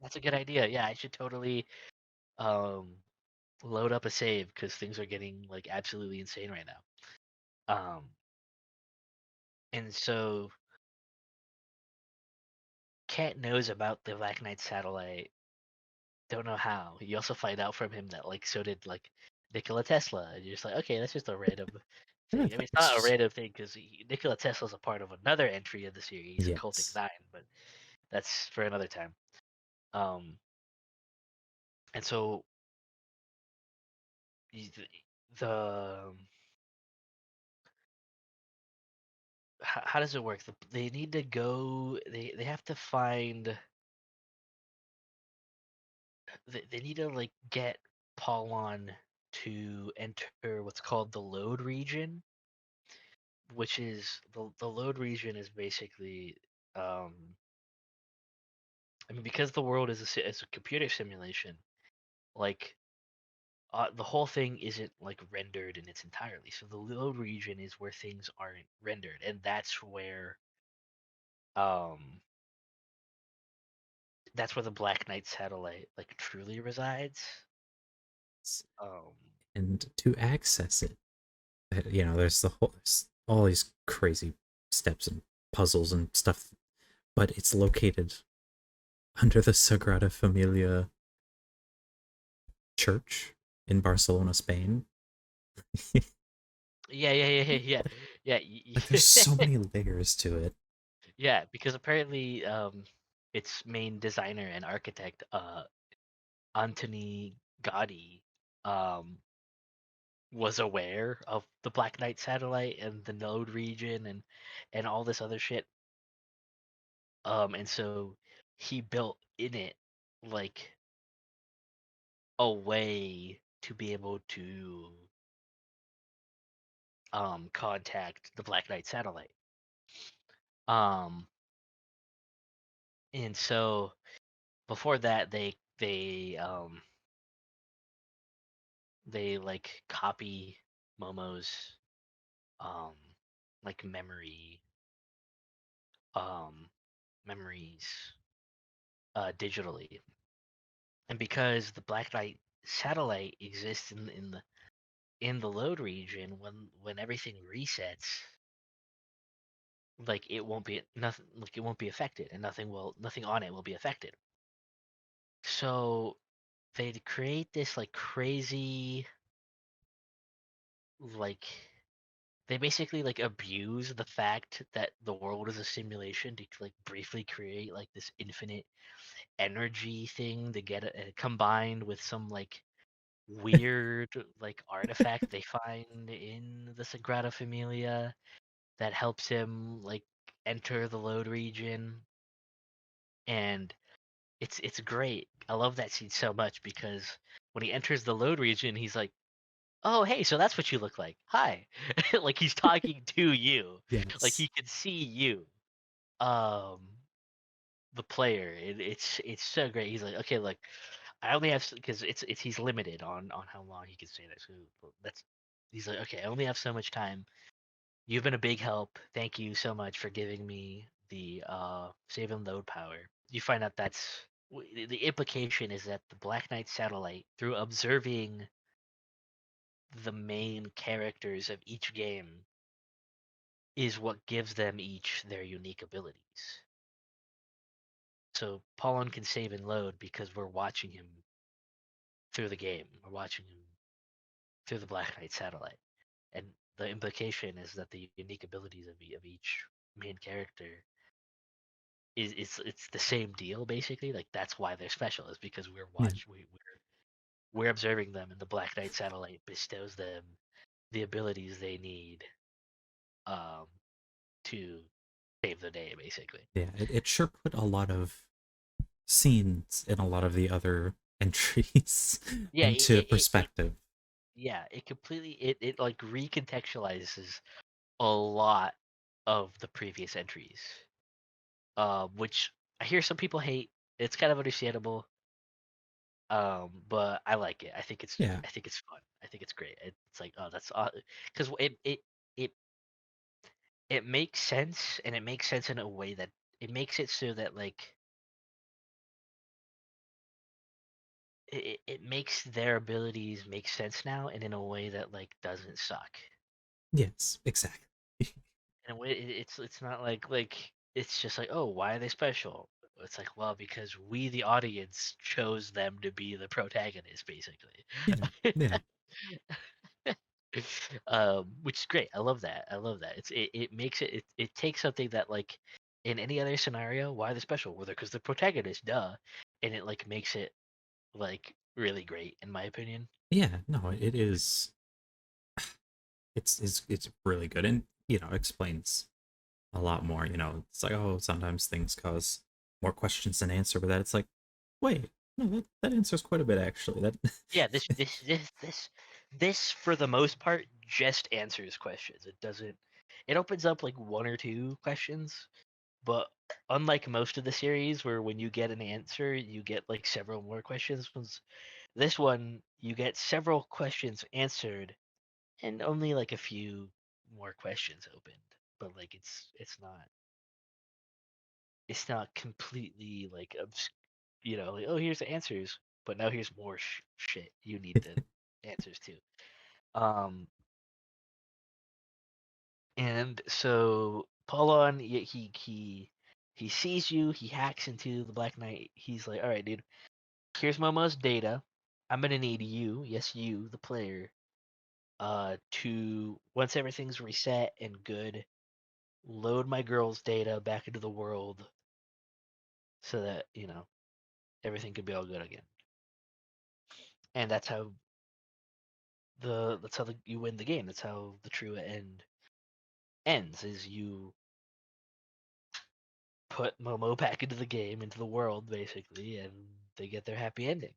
that's a good idea. Yeah, I should totally um load up a save because things are getting like absolutely insane right now. And so Cat knows about the Black Knight satellite. Don't know how. You also find out from him that like so did like Nikola Tesla. And you're just like, okay, that's just a random Yeah, thing. I mean, it's it's not a just random thing because Nikola Tesla's a part of another entry of the series, Cultic yes. 9, but that's for another time. Um, and so y- the, the how does it work? They need to go. They have to find. They need to like get Paulon to enter what's called the load region, which is the load region is basically um I mean because the world is a computer simulation, like the whole thing isn't like rendered in its entirety. So the load region is where things aren't rendered, and um that's where the Black Knight satellite like truly resides. Um And to access it, there's there's all these crazy steps and puzzles and stuff, but it's located under the Sagrada Familia church in Barcelona, Spain. yeah. Yeah, Like there's so many layers to it. yeah, because apparently its main designer and architect Antoni Gaudi was aware of the Black Knight satellite and the node region and all this other shit. And so he built in it like a way to be able to contact the Black Knight satellite. Um and so before that they like copy Momo's um like um memories digitally. And because the Black Knight satellite exists in the load region, when everything resets, like it won't be nothing, like it won't be affected, and nothing on it will be affected. So they create this like crazy, like they basically like abuse the fact that the world is a simulation to like briefly create like this infinite energy thing to get it combined with some like weird like artifact they find in the Sagrada Familia that helps him like enter the load region. And it's great. I love that scene so much because when he enters the load region, he's like, "Oh, hey, so that's what you look like. Hi." Like he's talking to you. Like Yes. he can see you. Um the player. It's so great. He's like, "Okay, look, I only have because it's he's limited on how long he can stay there. So that's he's like, okay, I only have so much time. You've been a big help. Thank you so much for giving me the save and load power." You find out the implication is that the Black Knight satellite, through observing the main characters of each game, is what gives them each their unique abilities. So Paulin can save and load because we're watching him through the game. We're watching him through the Black Knight satellite. And the implication is that the unique abilities of each main character is it's the same deal basically. Like that's why they're special is because Yeah. we're observing them, and the Black Knight satellite bestows them the abilities they need um to save the day basically. Yeah. It sure put a lot of scenes in a lot of the other entries Yeah, into perspective. it completely it like recontextualizes a lot of the previous entries. Which I hear some people hate. It's kind of understandable. But I like it. Yeah. I think it's fun. I think it's great. It's like, oh, that's because it it makes sense, and it makes sense in a way that it makes it so that like it makes their abilities make sense now, and in a way that like doesn't suck. Yes, exactly. In a way, it's not like it's just like, oh, why are they special? It's like, well, because we the audience chose them to be the protagonist, basically. Yeah. Yeah. Which is great. I love that. I love that. It makes it takes something that like in any other scenario, why are they special? Well, they're because the protagonist, duh, and it like makes it like really great in my opinion. Yeah. No, it is. It's really good, and explains a lot more. It's like, oh, sometimes things cause more questions than answer, but that it's like, wait, no, that answers quite a bit actually. That Yeah, this for the most part just answers questions. It doesn't. It opens up like one or two questions, but unlike most of the series where when you get an answer, you get like several more questions. This one, you get several questions answered and only like a few more questions opened. But like it's not completely like like, oh, here's the answers, but now here's more shit you need the answers to. Um, and so Paulon, he sees you. He hacks into the Black Knight. He's like, all right, dude. Here's Momo's data. I'm gonna need you, yes, you, the player, to once everything's reset and good, load my girl's data back into the world so that everything could be all good again. And that's how you win the game. That's how the true end ends. Is you put Momo back into the game, into the world, basically, and they get their happy ending.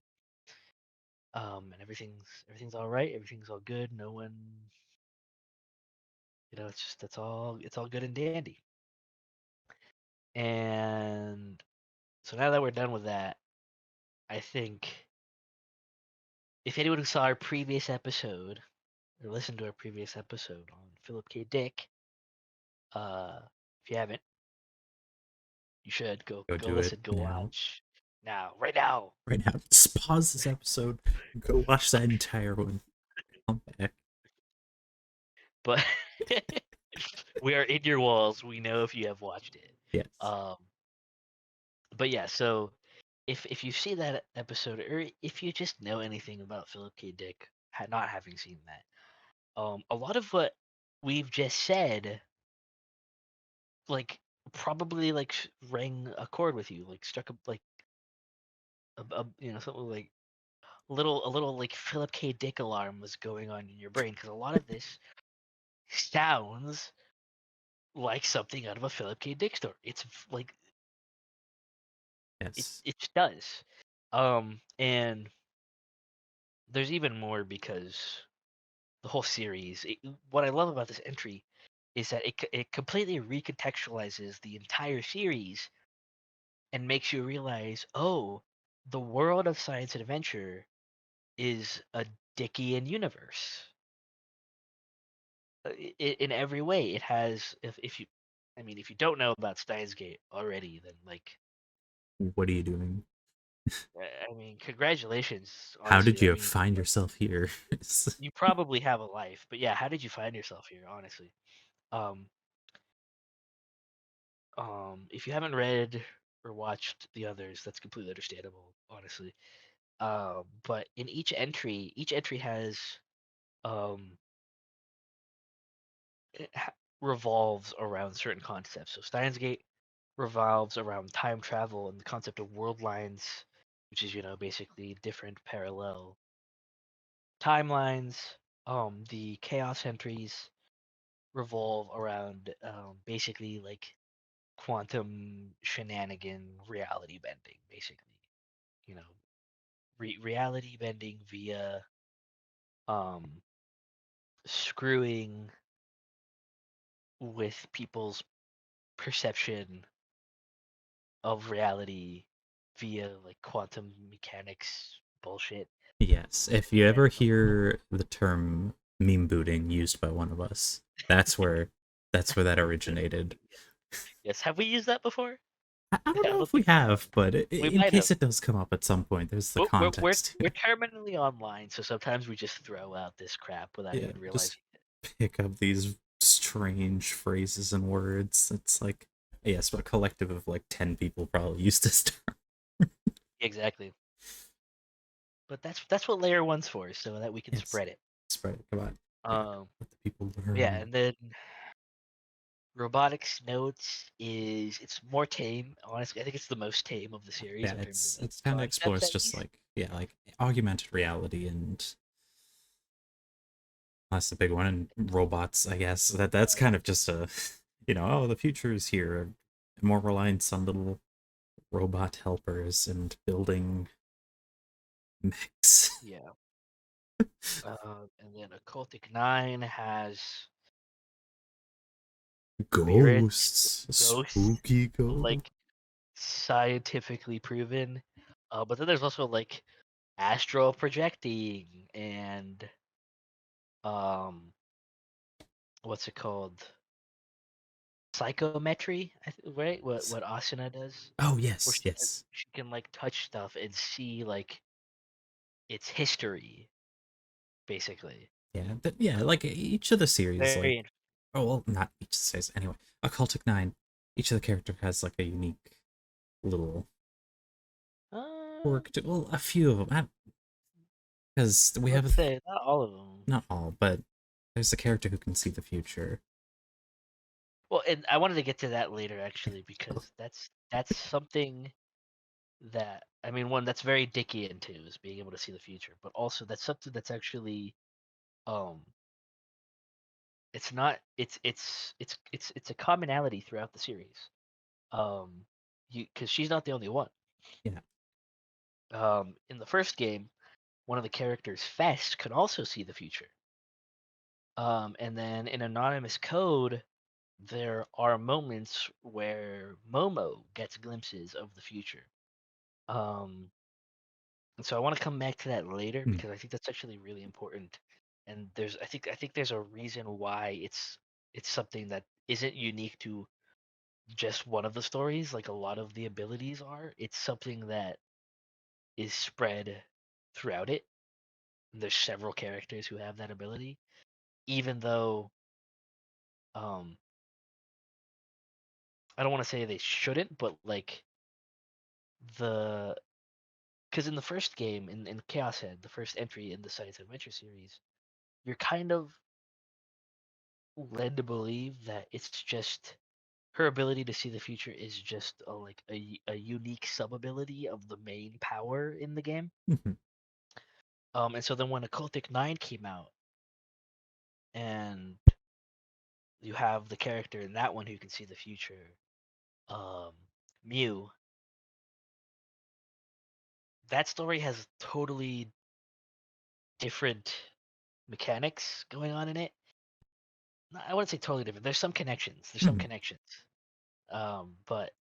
And everything's all right. Everything's all good. No one, it's just it's all good and dandy. And so now that we're done with that, I think if anyone who saw our previous episode or listened to our previous episode on Philip K. Dick, uh, if you haven't, you should Go go do it listen, go now. watch now, right now. Right now, just pause this episode. Go watch that entire one. Come back. But we are in your walls. We know if you have watched it. Yes. Um, but yeah, so if you see that episode, or if you just know anything about Philip K. Dick, not having seen that, a lot of what we've just said, like probably like rang a chord with you, like struck a like something like a little like Philip K. Dick alarm was going on in your brain because a lot of this sounds like something out of a Philip K. Dick story. It's like Yes. it does. And there's even more because the whole series. What I love about this entry is that it completely recontextualizes the entire series and makes you realize, oh, the world of science and adventure is a Dickian universe. In every way, it has. If you, I mean, if you don't know about Steins Gate already, then like, What are you doing? I mean, congratulations. How did Honestly, I you mean, find yourself here? you probably have a life, but yeah, how did you find yourself here? Honestly, um, if you haven't read or watched the others, that's completely understandable. Honestly, but in each entry has um revolves around certain concepts. So Steins Gate revolves around time travel and the concept of world lines, which is basically different parallel timelines. The chaos entries revolve around basically like quantum shenanigan reality bending, basically. You know, reality bending via um, screwing with people's perception of reality via like quantum mechanics bullshit. Yes. If you And ever hear the term meme booting used by one of us, that's where that originated. yes, have we used that before? I don't I know don't if we think we have. have, but We in might have. case it does come up at some point, there's the context. We're terminally online, so sometimes we just throw out this crap without Yeah, even just realizing it. pick up these strange phrases and words. It's like, yes, but a collective of like 10 people probably use this term. Exactly. But that's what layer one's for, so that we can Yes, spread it. spread it. Come on. Yeah, Um, let the people yeah, learn. and then robotics notes is it's more tame. Honestly, I think it's the most tame of the series Yeah, in terms of like it's kind of concepts, explores at just least. like, yeah, like augmented reality, and that's the big one. And robots, I guess. That's kind of just a oh, the future is here. More reliance on little robot helpers and building mechs. Yeah. And then Occultic 9 has spirits, Ghosts, ghosts, spooky ghosts. like scientifically proven. But then there's also like astral projecting and um, what's it called? Psychometry, right? What Asuna does, Oh where yes, yes, she can like touch stuff and see like its history, basically. yeah, yeah. Like each of the series, like, Very oh well, not each series. Anyway, Occultic 9. Each of the character has like a unique little uh, quirk to. Well, a few of them, because we let's have say not all of them. not all, but there's a character who can see the future. Well, and I wanted to get to that later Okay, actually go. because that's something that I mean one that's very Dickian too is being able to see the future, but also that's something that's actually um it's not it's a commonality throughout the series. Um you because she's not the only one. Yeah. In the first game, one of the characters, Fest, can also see the future. And then in Anonymous Code, there are moments where Momo gets glimpses of the future. Um, and so I want to come back to that later Mm. because I think that's actually really important. And I think there's a reason why it's something that isn't unique to just one of the stories, like a lot of the abilities are. It's something that is spread throughout it. There's several characters who have that ability, even though um I don't want to say they shouldn't, but like the because in the first game in Chaos Head, the first entry in the Science Adventure series, you're kind of led to believe that it's just her ability to see the future is just a unique sub ability of the main power in the game. Mhm. And so then when Occultic 9 came out and you have the character in that one who can see the future, um, Mew, that story has totally different mechanics going on in it. I wouldn't say totally different. There's some connections. There's some Mhm. connections. But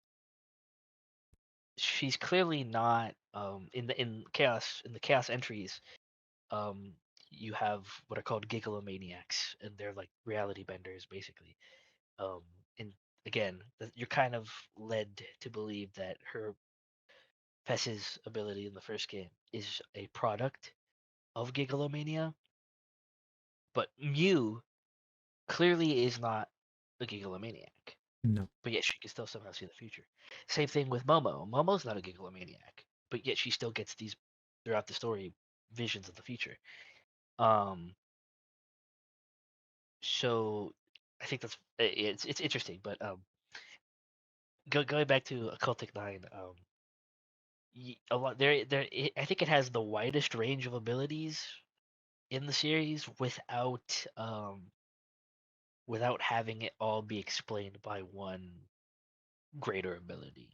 she's clearly not in the chaos entries. Um, you have what are called gigalomaniacs, and they're like reality benders, basically. Um, and again, you're kind of led to believe that her Fess's ability in the first game is a product of gigalomania, but Mew clearly is not a gigalomaniac. No. But yet she can still somehow see the future. Same thing with Momo. Momo's not a gigalomaniac, but yet she still gets these throughout the story visions of the future. Um, so I think it's interesting. But going back to Occultic 9, a lot I think it has the widest range of abilities in the series without having it all be explained by one greater ability,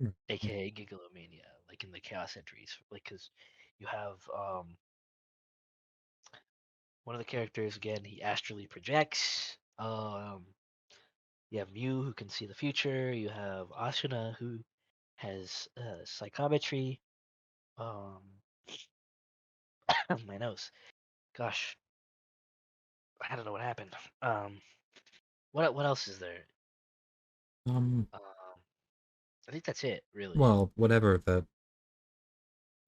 Mm. Yeah. aka Gigalomania, like in the Chaos entries. Like, because you have one of the characters again, he astrally projects. You have Mew who can see the future. You have Asuna who has psychometry. Um, my nose. Gosh, I don't know what happened. Um, what else is there? Um. I think that's it, really. Well, whatever the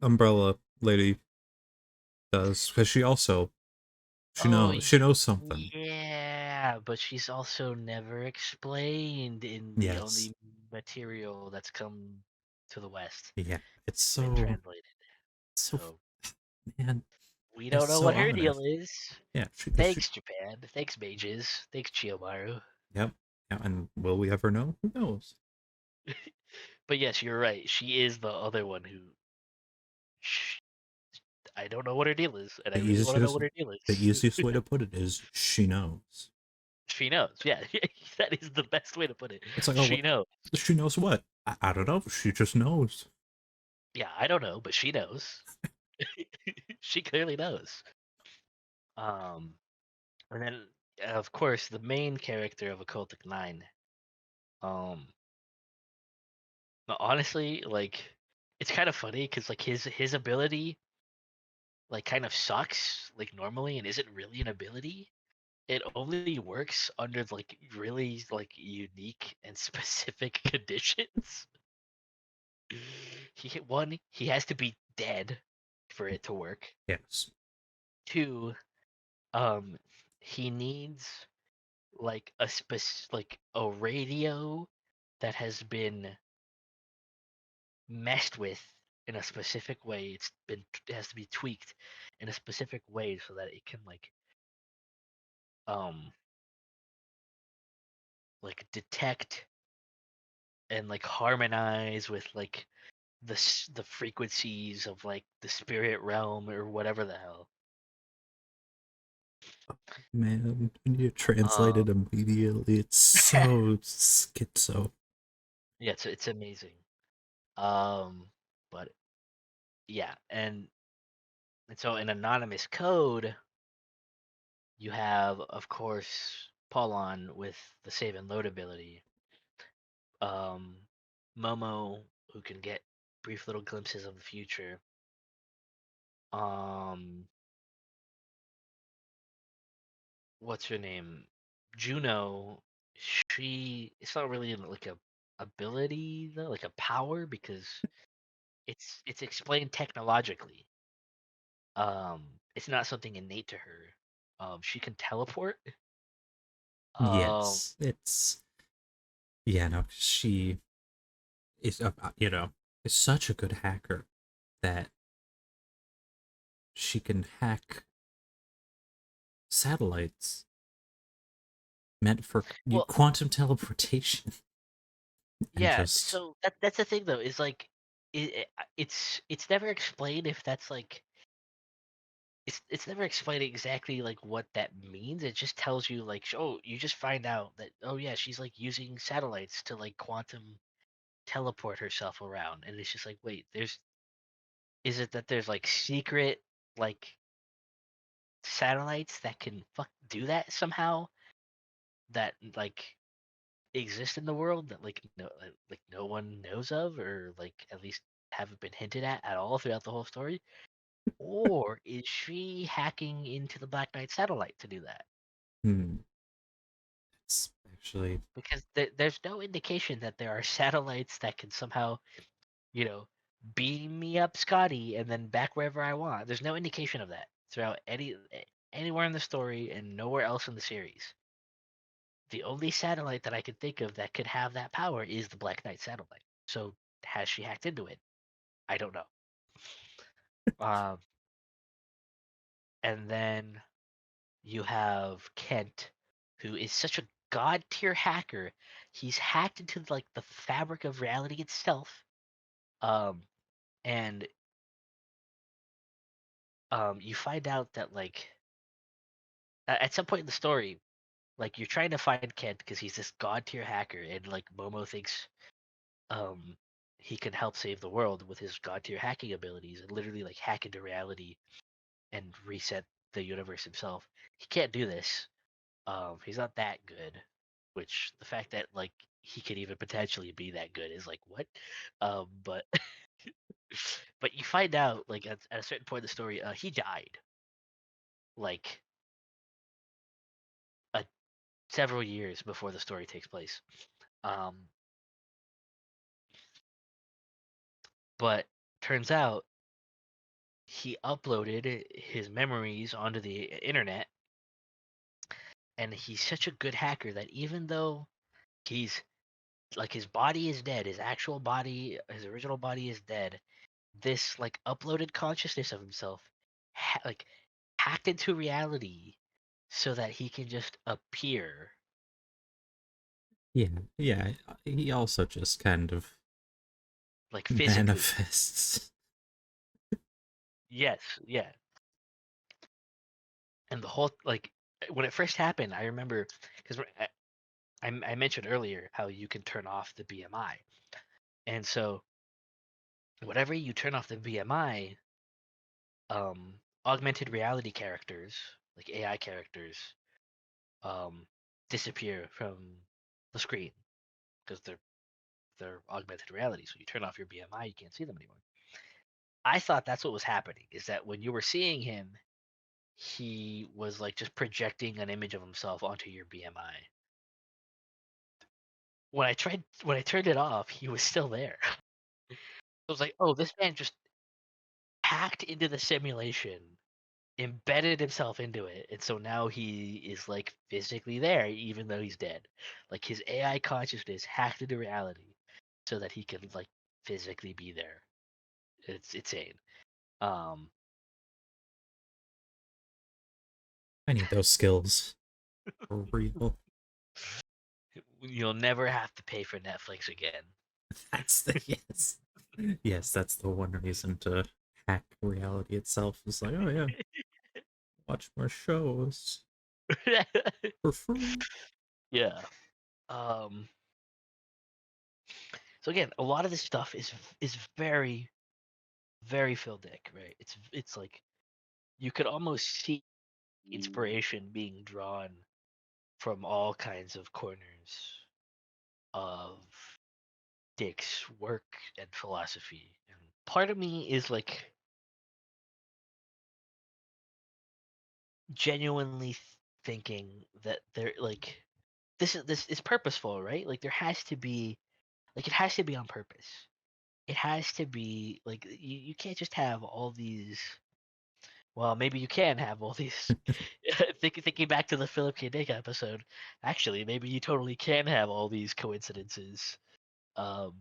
umbrella lady does, because Oh, she knows something. yeah, but she's also never explained in the Yes. only material that's come to the West Yeah. It's and been so translated. so So man. we It's don't know so what her deal ominous. is. Yeah. She. Thanks, Japan. Thanks, mages. Thanks, Chiyomaru. Yep. Yeah. And will we ever know? Who knows? But yes, you're right. She is the other one who. Sh- I don't know what her deal is, and I The really want to know easiest what her deal the is. easiest way to put it is she knows. She knows. Yeah, that is the best way to put it. It's like, oh, She what? knows. She knows what? I don't know. She just knows. Yeah, I don't know, but she knows. She clearly knows. Um, and then of course the main character of Occultic 9. Um, honestly, like it's kind of funny because like his ability like kind of sucks like normally and isn't really an ability. It only works under like really like unique and specific conditions. He has to be dead for it to work. Yes. Two, um, he needs like a radio that has been messed with in a specific way. It has to be tweaked in a specific way so that it can um like detect and like harmonize with like the frequencies of like the spirit realm or whatever the hell. Man, when you translate Um, it immediately, it's so schizo. yeah, it's amazing. Um, but yeah, and so in anonymous code, you have, of course, Paulon with the save and load ability. Um, Momo, who can get brief little glimpses of the future. Um, what's her name? Juno. She. It's not really like a ability though, like a power because it's explained technologically. It's not something innate to her. She can teleport. Um, Yes, it's yeah. No, she is is such a good hacker that she can hack satellites meant for well, quantum teleportation and yeah. just So that's the thing though. Is like, it's never explained if that's like it's never explained exactly like what that means. It just tells you like, oh, you just find out that oh yeah, she's like using satellites to like quantum teleport herself around, and it's just like, wait, there's is it that there's like secret like satellites that can do that somehow that like exist in the world that like no one knows of or like at least haven't been hinted at all throughout the whole story? Or is she hacking into the Black Knight satellite to do that? hmm, it's actually Because there's no indication that there are satellites that can somehow, you know, beam me up Scotty and then back wherever I want. There's no indication of that throughout anywhere in the story and nowhere else in the series. The only satellite that I could think of that could have that power is the Black Knight satellite. So has she hacked into it? I don't know. Um, and then you have Kent, who is such a god tier hacker. He's hacked into like the fabric of reality itself. Um, and you find out that like at some point in the story, like you're trying to find Kent because he's this god tier hacker, and like Momo thinks um he can help save the world with his god tier hacking abilities and literally like hack into reality and reset the universe himself. He can't do this. He's not that good, which the fact that like he could even potentially be that good is like what? But but you find out like at a certain point in the story, he died like uh, several years before the story takes place. Um, but turns out he uploaded his memories onto the internet, and he's such a good hacker that even though he's like his body is dead, his actual body, his original body is dead, this like uploaded consciousness of himself like hacked into reality so that he can just appear yeah, yeah. He also just kind of like physically. manifests. Yes, yeah. And the whole like when it first happened, I remember because I mentioned earlier how you can turn off the BMI, and so whenever you turn off the BMI, augmented reality characters like AI characters um, disappear from the screen because they're augmented reality. So you turn off your BMI, you can't see them anymore. I thought that's what was happening. Is that when you were seeing him, he was like just projecting an image of himself onto your BMI. When I turned it off, he was still there. I was like, oh, this man just hacked into the simulation, embedded himself into it, and so now he is like physically there, even though he's dead. Like his AI consciousness hacked into reality, so that he can like physically be there. It's insane. Um, I need those skills for real. you'll never have to pay for Netflix again. That's the yes. Yes, that's the one reason to hack reality itself. Is like, oh yeah, watch more shows. For free. Yeah. Um. So again, a lot of this stuff is very very Phil Dick, right? It's like you could almost see inspiration being drawn from all kinds of corners of Dick's work and philosophy. And part of me is like genuinely thinking that they're like this is purposeful, right? Like there has to be like it has to be on purpose. It has to be like you can't just have all these. Well, maybe you can have all these. Thinking back to the Philip K. Dick episode, actually, maybe you totally can have all these coincidences, um,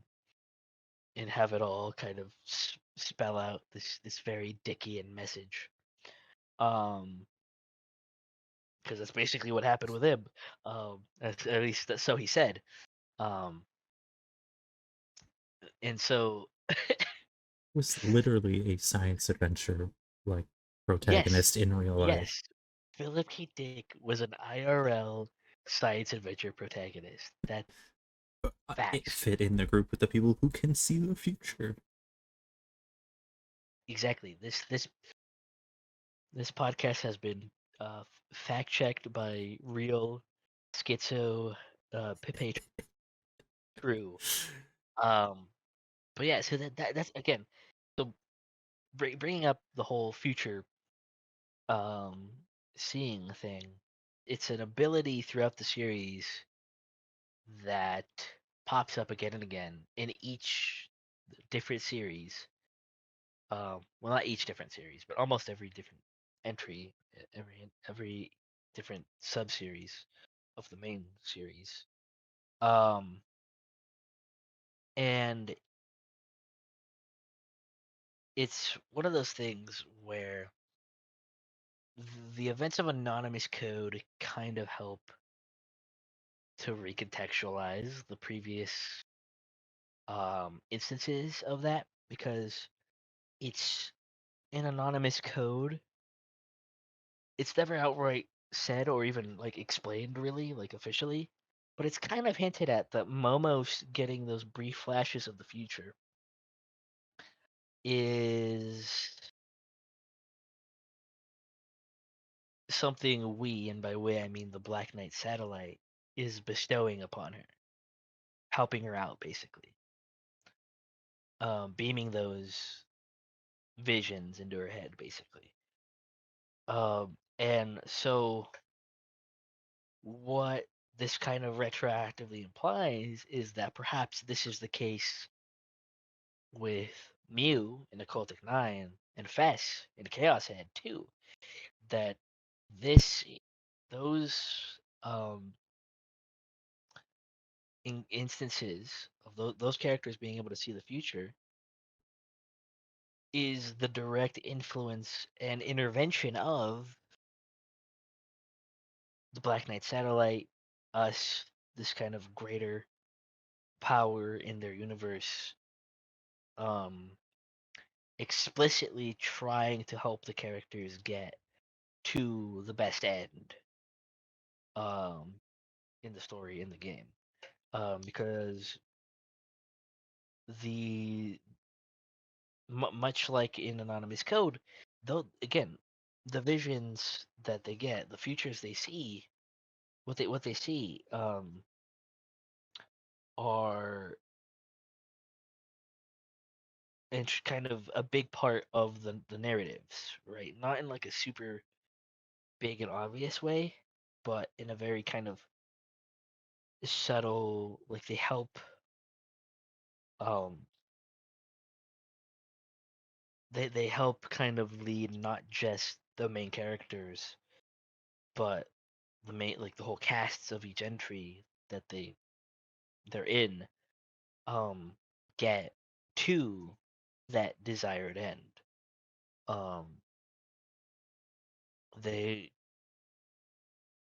and have it all kind of spell out this very Dickian message. Um, because that's basically what happened with him. At least so he said. Um, and so Was literally a science adventure like yes, protagonist in real life. yes, Philip K. Dick was an IRL science adventure protagonist. That But it facts. fit in the group with the people who can see the future. Exactly. This podcast has been fact checked by real schizo Pipe True. Um, but yeah, so that's again, so bringing up the whole future um seeing thing. It's an ability throughout the series that pops up again and again in each different series. Well, not each different series, but almost every different entry, every different sub series of the main series. Um, and it's one of those things where the events of Anonymous Code kind of help to recontextualize the previous instances of that because it's in Anonymous Code. It's never outright said or even like explained really, like officially, but it's kind of hinted at that Momo's getting those brief flashes of the future is something we, and by we I mean the Black Knight satellite, is bestowing upon her, helping her out basically, beaming those visions into her head basically. And so what this kind of retroactively implies is that perhaps this is the case with Mew in Occultic 9 and Fess in Chaos Head too. That this those instances of those characters being able to see the future is the direct influence and intervention of the Black Knight satellite, us, this kind of greater power in their universe, um, explicitly trying to help the characters get to the best end um, in the story in the game. Because the much like in Anonymous Code, though again, the visions that they get, the futures they see, what they see, are and kind of a big part of the narratives, right? Not in like a super big and obvious way, but in a very kind of subtle, like they help um they help kind of lead not just the main characters, but the main like the whole casts of each entry that they're in um get to that desired end. Um they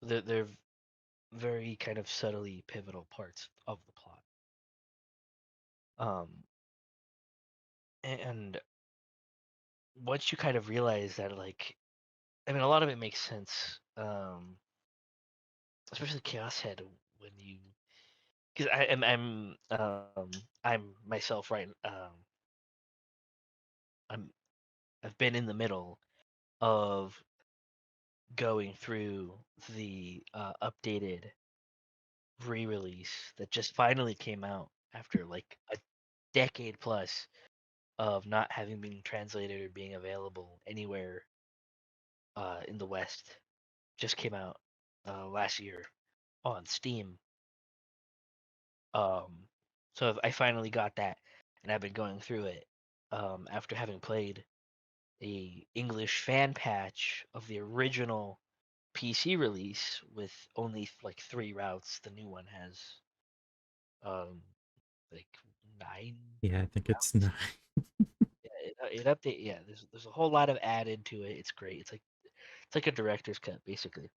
they're very kind of subtly pivotal parts of the plot. Um and once you kind of realize that like I mean a lot of it makes sense. especially Chaos Head when you because I'm myself right I'm I've been in the middle of going through the updated re-release that just finally came out after like a decade plus of not having been translated or being available anywhere in the West. Just came out last year on Steam. Um, so I finally got that, and I've been going through it after having played a English fan patch of the original PC release with only like 3 routes. The new one has um like 9 Yeah, I think it's routes. not. Yeah, it update. Yeah, there's a whole lot of added to it. It's great. It's like a director's cut basically.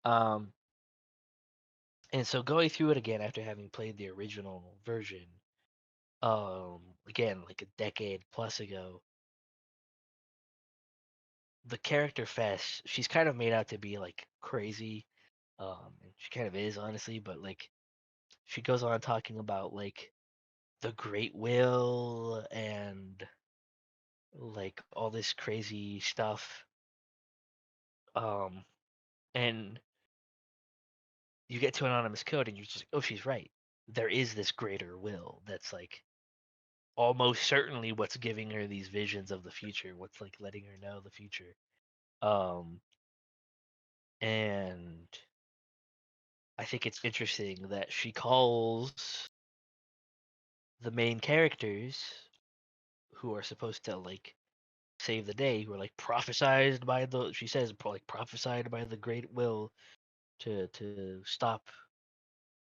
Um, and so going through it again after having played the original version, again like a decade plus ago, the character Fess, she's kind of made out to be like crazy. And she kind of is honestly, but like she goes on talking about like the Great Will and like all this crazy stuff. Um, and you get to anonymous code and you're just like, oh, she's right. There is this greater will that's like almost certainly what's giving her these visions of the future, what's like letting her know the future. Um, and I think it's interesting that she calls the main characters who are supposed to like save the day, who are like prophesized by the she says like prophesied by the great will to stop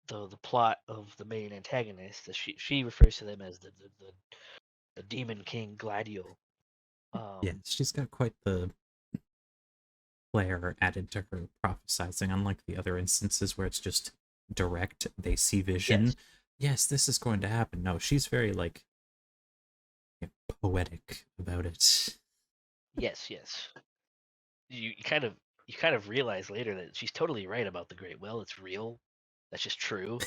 the plot of the main antagonist. That she refers to them as the Demon King Gladio. Yeah, Um, she's got quite the flair added to her prophesizing, unlike the other instances where it's just direct, they see vision. yes, Yes, this is going to happen. No, she's very like, yeah, poetic about it. yes. You kind of realize later that she's totally right about the Great Will. It's real. That's just true.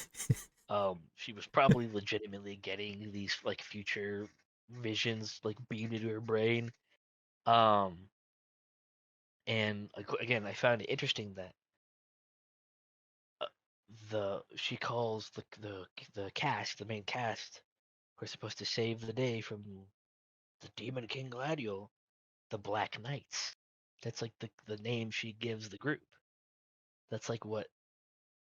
She was probably legitimately getting these like future visions like beamed into her brain. Um, and again, I found it interesting that uh, the she calls the cast, the main cast, who are supposed to save the day from the Demon King Gladio, the Black Knights. That's like the name she gives the group. That's like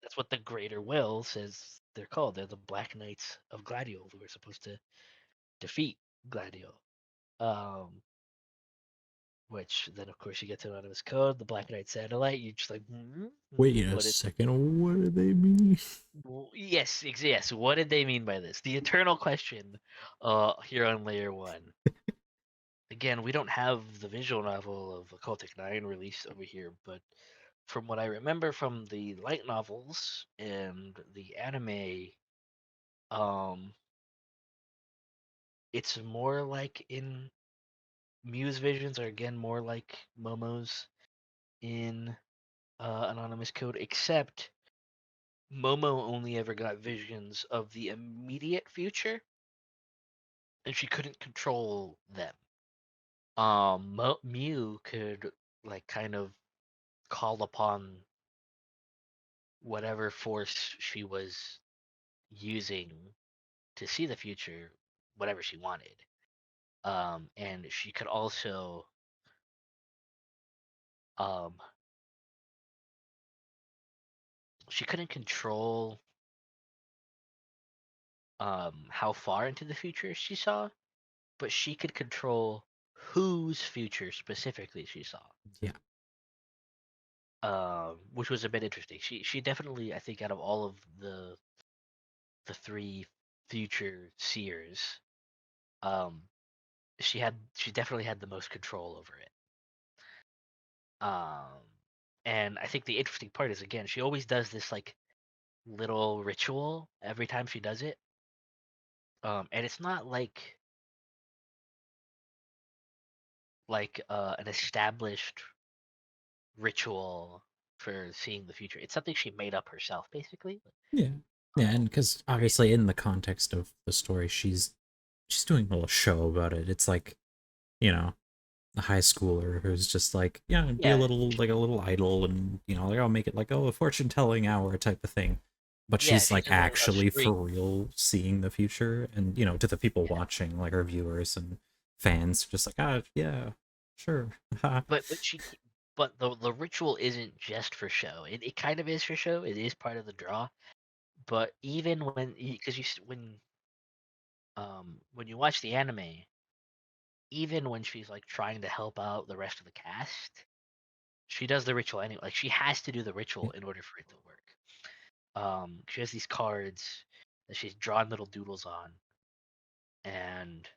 that's what the Greater Will says they're called. They're the Black Knights of Gladio who are supposed to defeat Gladio. Um, which then of course you get to Anonymous Code, the Black Knight Satellite. You're just like, Wait a what is? second, what do they mean? Yes, yes. What did they mean by this? The eternal question, here on Layer One. Again, we don't have the visual novel of Occultic 9 released over here, but from what I remember from the light novels and the anime, um, it's more like in Muse visions are again more like Momo's in Anonymous Code, except Momo only ever got visions of the immediate future, and she couldn't control them. Mew could like kind of call upon whatever force she was using to see the future, whatever she wanted. And she could also um, she couldn't control how far into the future she saw, but she could control whose future specifically she saw. Yeah, Which was a bit interesting. She definitely, I think, out of all of the three future seers, um, she definitely had the most control over it. Um, and I think the interesting part is again, she always does this like little ritual every time she does it. And it's not like an established ritual. for seeing the future. It's something she made up herself, basically. Yeah. Yeah, and Um, because right. obviously in the context of the story, she's doing a little show about it. It's like, you know, a high schooler who's just like, yeah, be a Yeah, little like a little idol, and like I'll make it like, oh, a fortune telling hour type of thing. But yeah. she's She's like doing a actually for straight. real seeing the future, and to the people Yeah, watching, like our viewers and fans, just like, ah, yeah, sure. but the ritual isn't just for show. It kind of is for show. It is part of the draw. But even because when you watch the anime, even when she's like trying to help out the rest of the cast, she does the ritual anyway. Like she has to do the Yeah. ritual in order for it to work. She has these cards that she's drawn little doodles on, and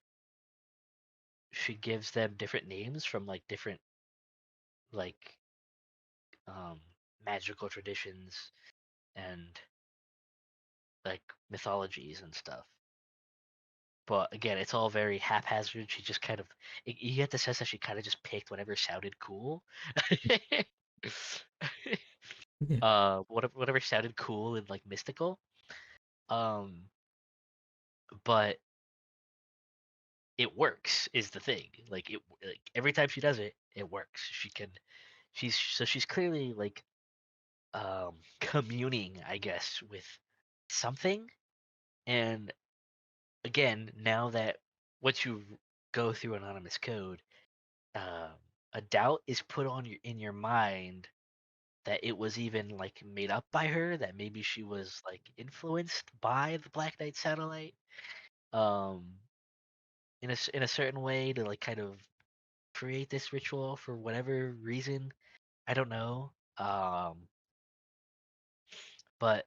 she gives them different names from like different like um, magical traditions and like mythologies and stuff. But again, it's all very haphazard. She just kind of you get the sense that she kind of just picked whatever sounded cool. Yeah. Whatever sounded cool and like mystical. Um, but it works is the thing. Like every time she does it, it works. She's clearly like communing, I guess, with something. And again, now that once you go through anonymous code, um, a doubt is put on in your mind that it was even like made up by her, that maybe she was like influenced by the Black Knight satellite, um, in a certain way to like kind of create this ritual for whatever reason. I don't know. But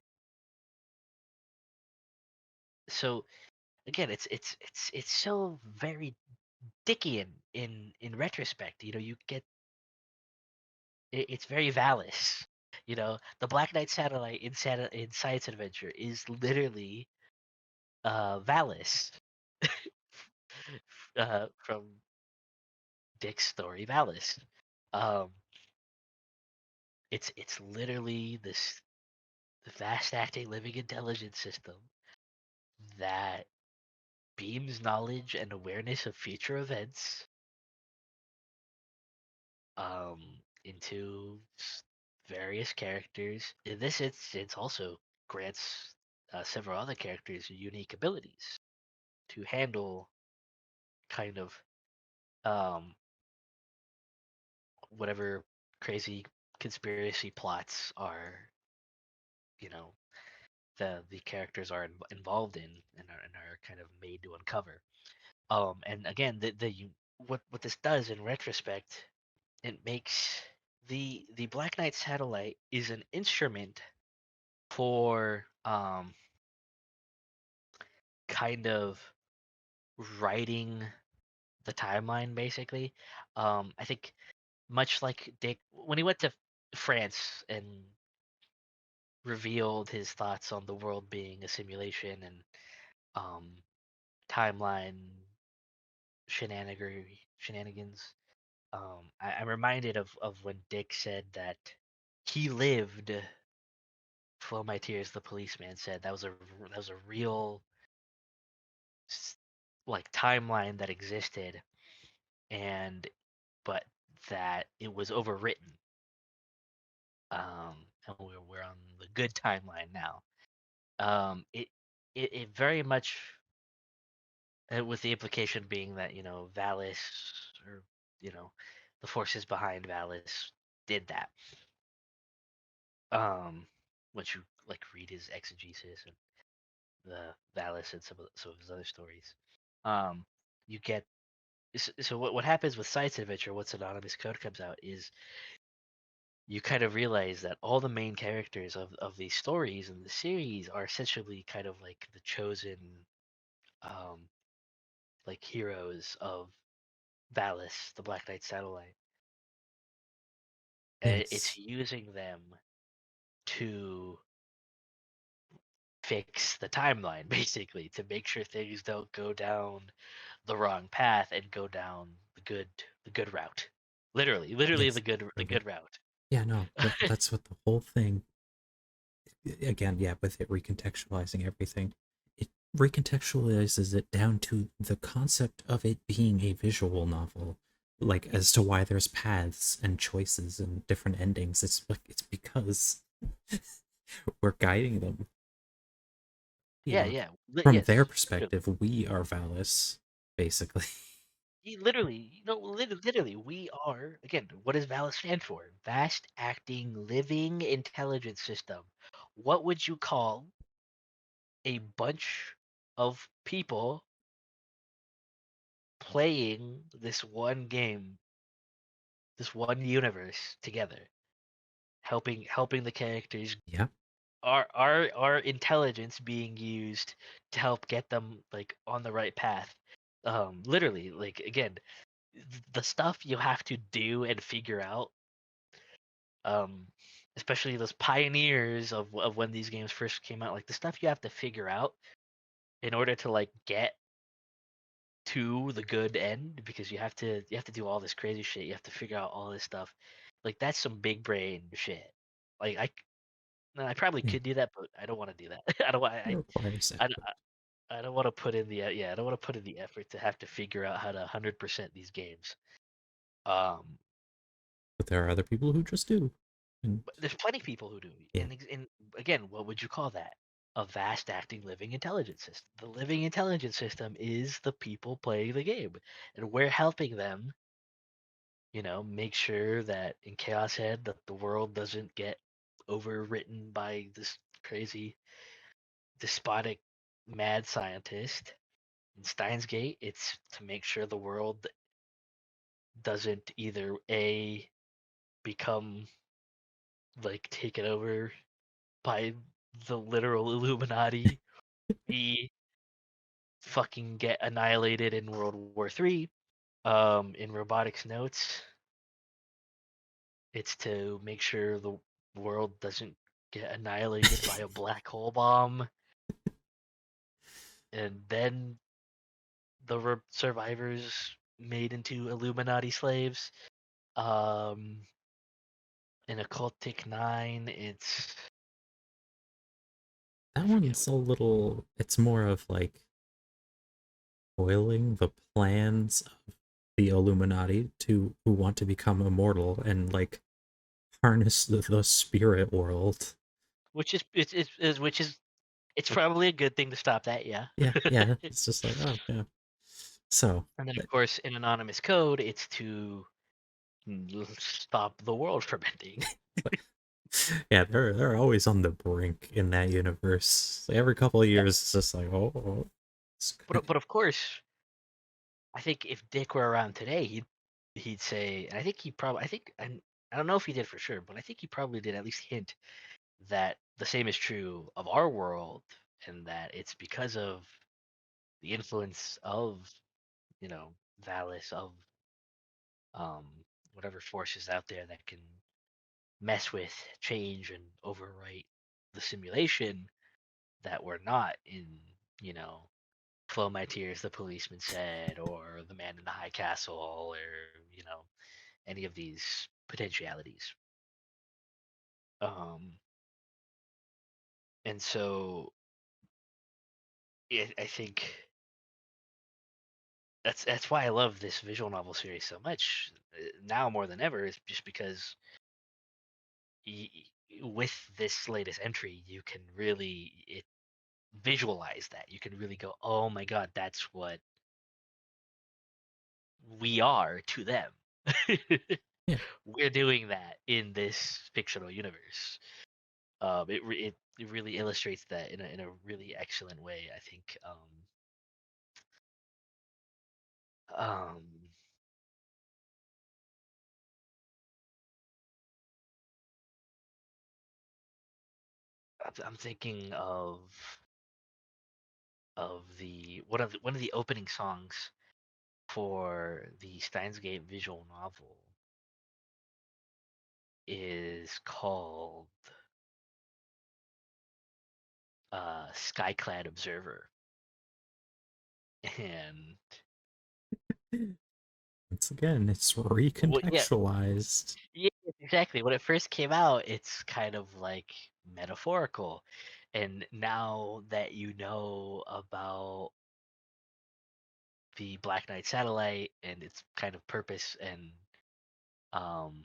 so again, it's so very Dickian in retrospect. You get it's very Valis. The Black Knight satellite in Science Adventure is literally Valis from Dick's story Valis. Um, it's literally this fast acting living intelligence system that beams knowledge and awareness of future events um, into various characters. In this instance, also grants several other characters unique abilities to handle kind of um, whatever crazy conspiracy plots are, you know, the characters are involved in and are kind of made to uncover. And again, what this does in retrospect, it makes the Black Knight satellite is an instrument for kind of writing the timeline basically. I think much like Dick when he went to France and revealed his thoughts on the world being a simulation and um, timeline shenanigans. I'm reminded of when Dick said that he lived. Flow my tears. The policeman said that was a real s- like timeline that existed, and but that it was overwritten. And we're on the good timeline now. It very much with the implication being that Valis or you know the forces behind Valis did that. Um, once you like read his exegesis and the Valis and some of his other stories, um, you get so what happens with Science Adventure once Anonymous Code comes out is you kind of realize that all the main characters of these stories and the series are essentially kind of like the chosen um like heroes of Valis, the Black Knight satellite. And it's Yes. using them to fix the timeline basically to make sure things don't go down the wrong path and go down the good route. Literally Yes. the good route. Yeah, no, that's what the whole thing. Again, yeah, with it recontextualizing everything, it recontextualizes it down to the concept of it being a visual novel, like as to why there's paths and choices and different endings. It's like it's because we're guiding them. You Yeah, know, yeah, from their yes, literally. perspective, we are Valis, basically. Literally, literally, we are again. What does VALIS stand for? Vast Acting Living Intelligence System. What would you call a bunch of people playing this one game, this one universe together, helping the characters, Yeah, our intelligence being used to help get them like on the right path. Literally, like again, the stuff you have to do and figure out, um, especially those pioneers of when these games first came out, like the stuff you have to figure out in order to like get to the good end, because you have to do all this crazy shit. You have to figure out all this stuff. Like that's some big brain shit. Like no, I probably yeah, could do that, but I don't want to do that. I don't want it requires I, effort. I don't want to put in the yeah, I don't want to put in the effort to have to figure out how to 100% these games. Um, But there are other people who just do. And but there's plenty of people who do. yeah, And again, what would you call that? A vast acting living intelligence system. The living intelligence system is the people playing the game, and we're helping them. Make sure that in Chaos Head that the world doesn't get overwritten by this crazy despotic mad scientist. In Steins Gate, it's to make sure the world doesn't either A become like taken over by the literal Illuminati, B fucking get annihilated in World War III. In Robotics Notes, it's to make sure the world doesn't get annihilated by a black hole bomb, and then the survivors made into Illuminati slaves. Um, in Occultic 9, it's I that forget one's a little. It's more of like foiling the plans of the Illuminati to who want to become immortal and like harness the spirit world. which is which is it's probably a good thing to stop that, yeah. Yeah, yeah. It's just like, oh yeah. So And then of but, course in Anonymous Code, it's to stop the world from ending. but yeah, they're always on the brink in that universe. Every couple of Yeah, years, it's just like, oh, but of course, I think if Dick were around today, he'd say, and I think he probably, I think, and I don't know if he did for sure, but I think he probably did at least hint that the same is true of our world, and that it's because of the influence of, you know, Valis, of um, whatever forces out there that can mess with, change, and overwrite the simulation, that we're not in, you know, Flow My Tears, the policeman said, or the man in the high castle, or, any of these potentialities. Um, and so I think that's why I love this visual novel series so much, now more than ever, is just because with this latest entry, you can really visualize that. You can really go, oh my god, that's what we are to them. yeah. We're doing that in this fictional universe. It really illustrates that in a really excellent way, I think. Um, I'm thinking of the one of the opening songs for the Steins Gate visual novel is called Skyclad Observer. And Once again, it's well, yeah, recontextualized. yeah, exactly. When it first came out, it's kind of like metaphorical. And now that you know about the Black Knight satellite and its kind of purpose and um,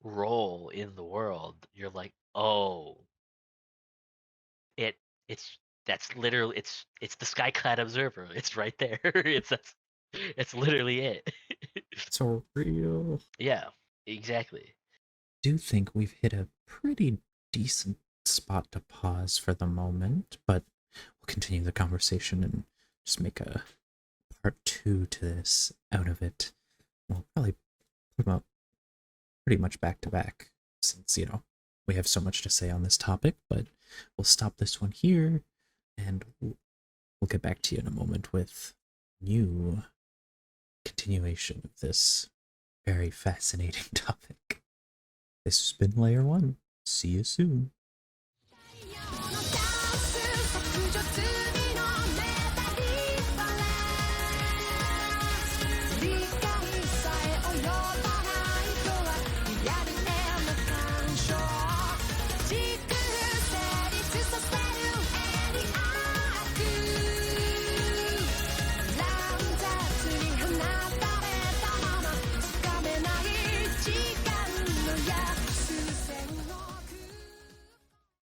role in the world, you're like, oh, it it's that's literally it's the Skyclad Observer. It's right there. It's literally it. So real. Yeah, exactly. Do think we've hit a pretty decent spot to pause for the moment, but we'll continue the conversation and just make a part two to this out of it. We'll probably put them up pretty much back to back since, we have so much to say on this topic, but we'll stop this one here and we'll get back to you in a moment with new continuation of this very fascinating topic. This has been Layer 1. See you soon.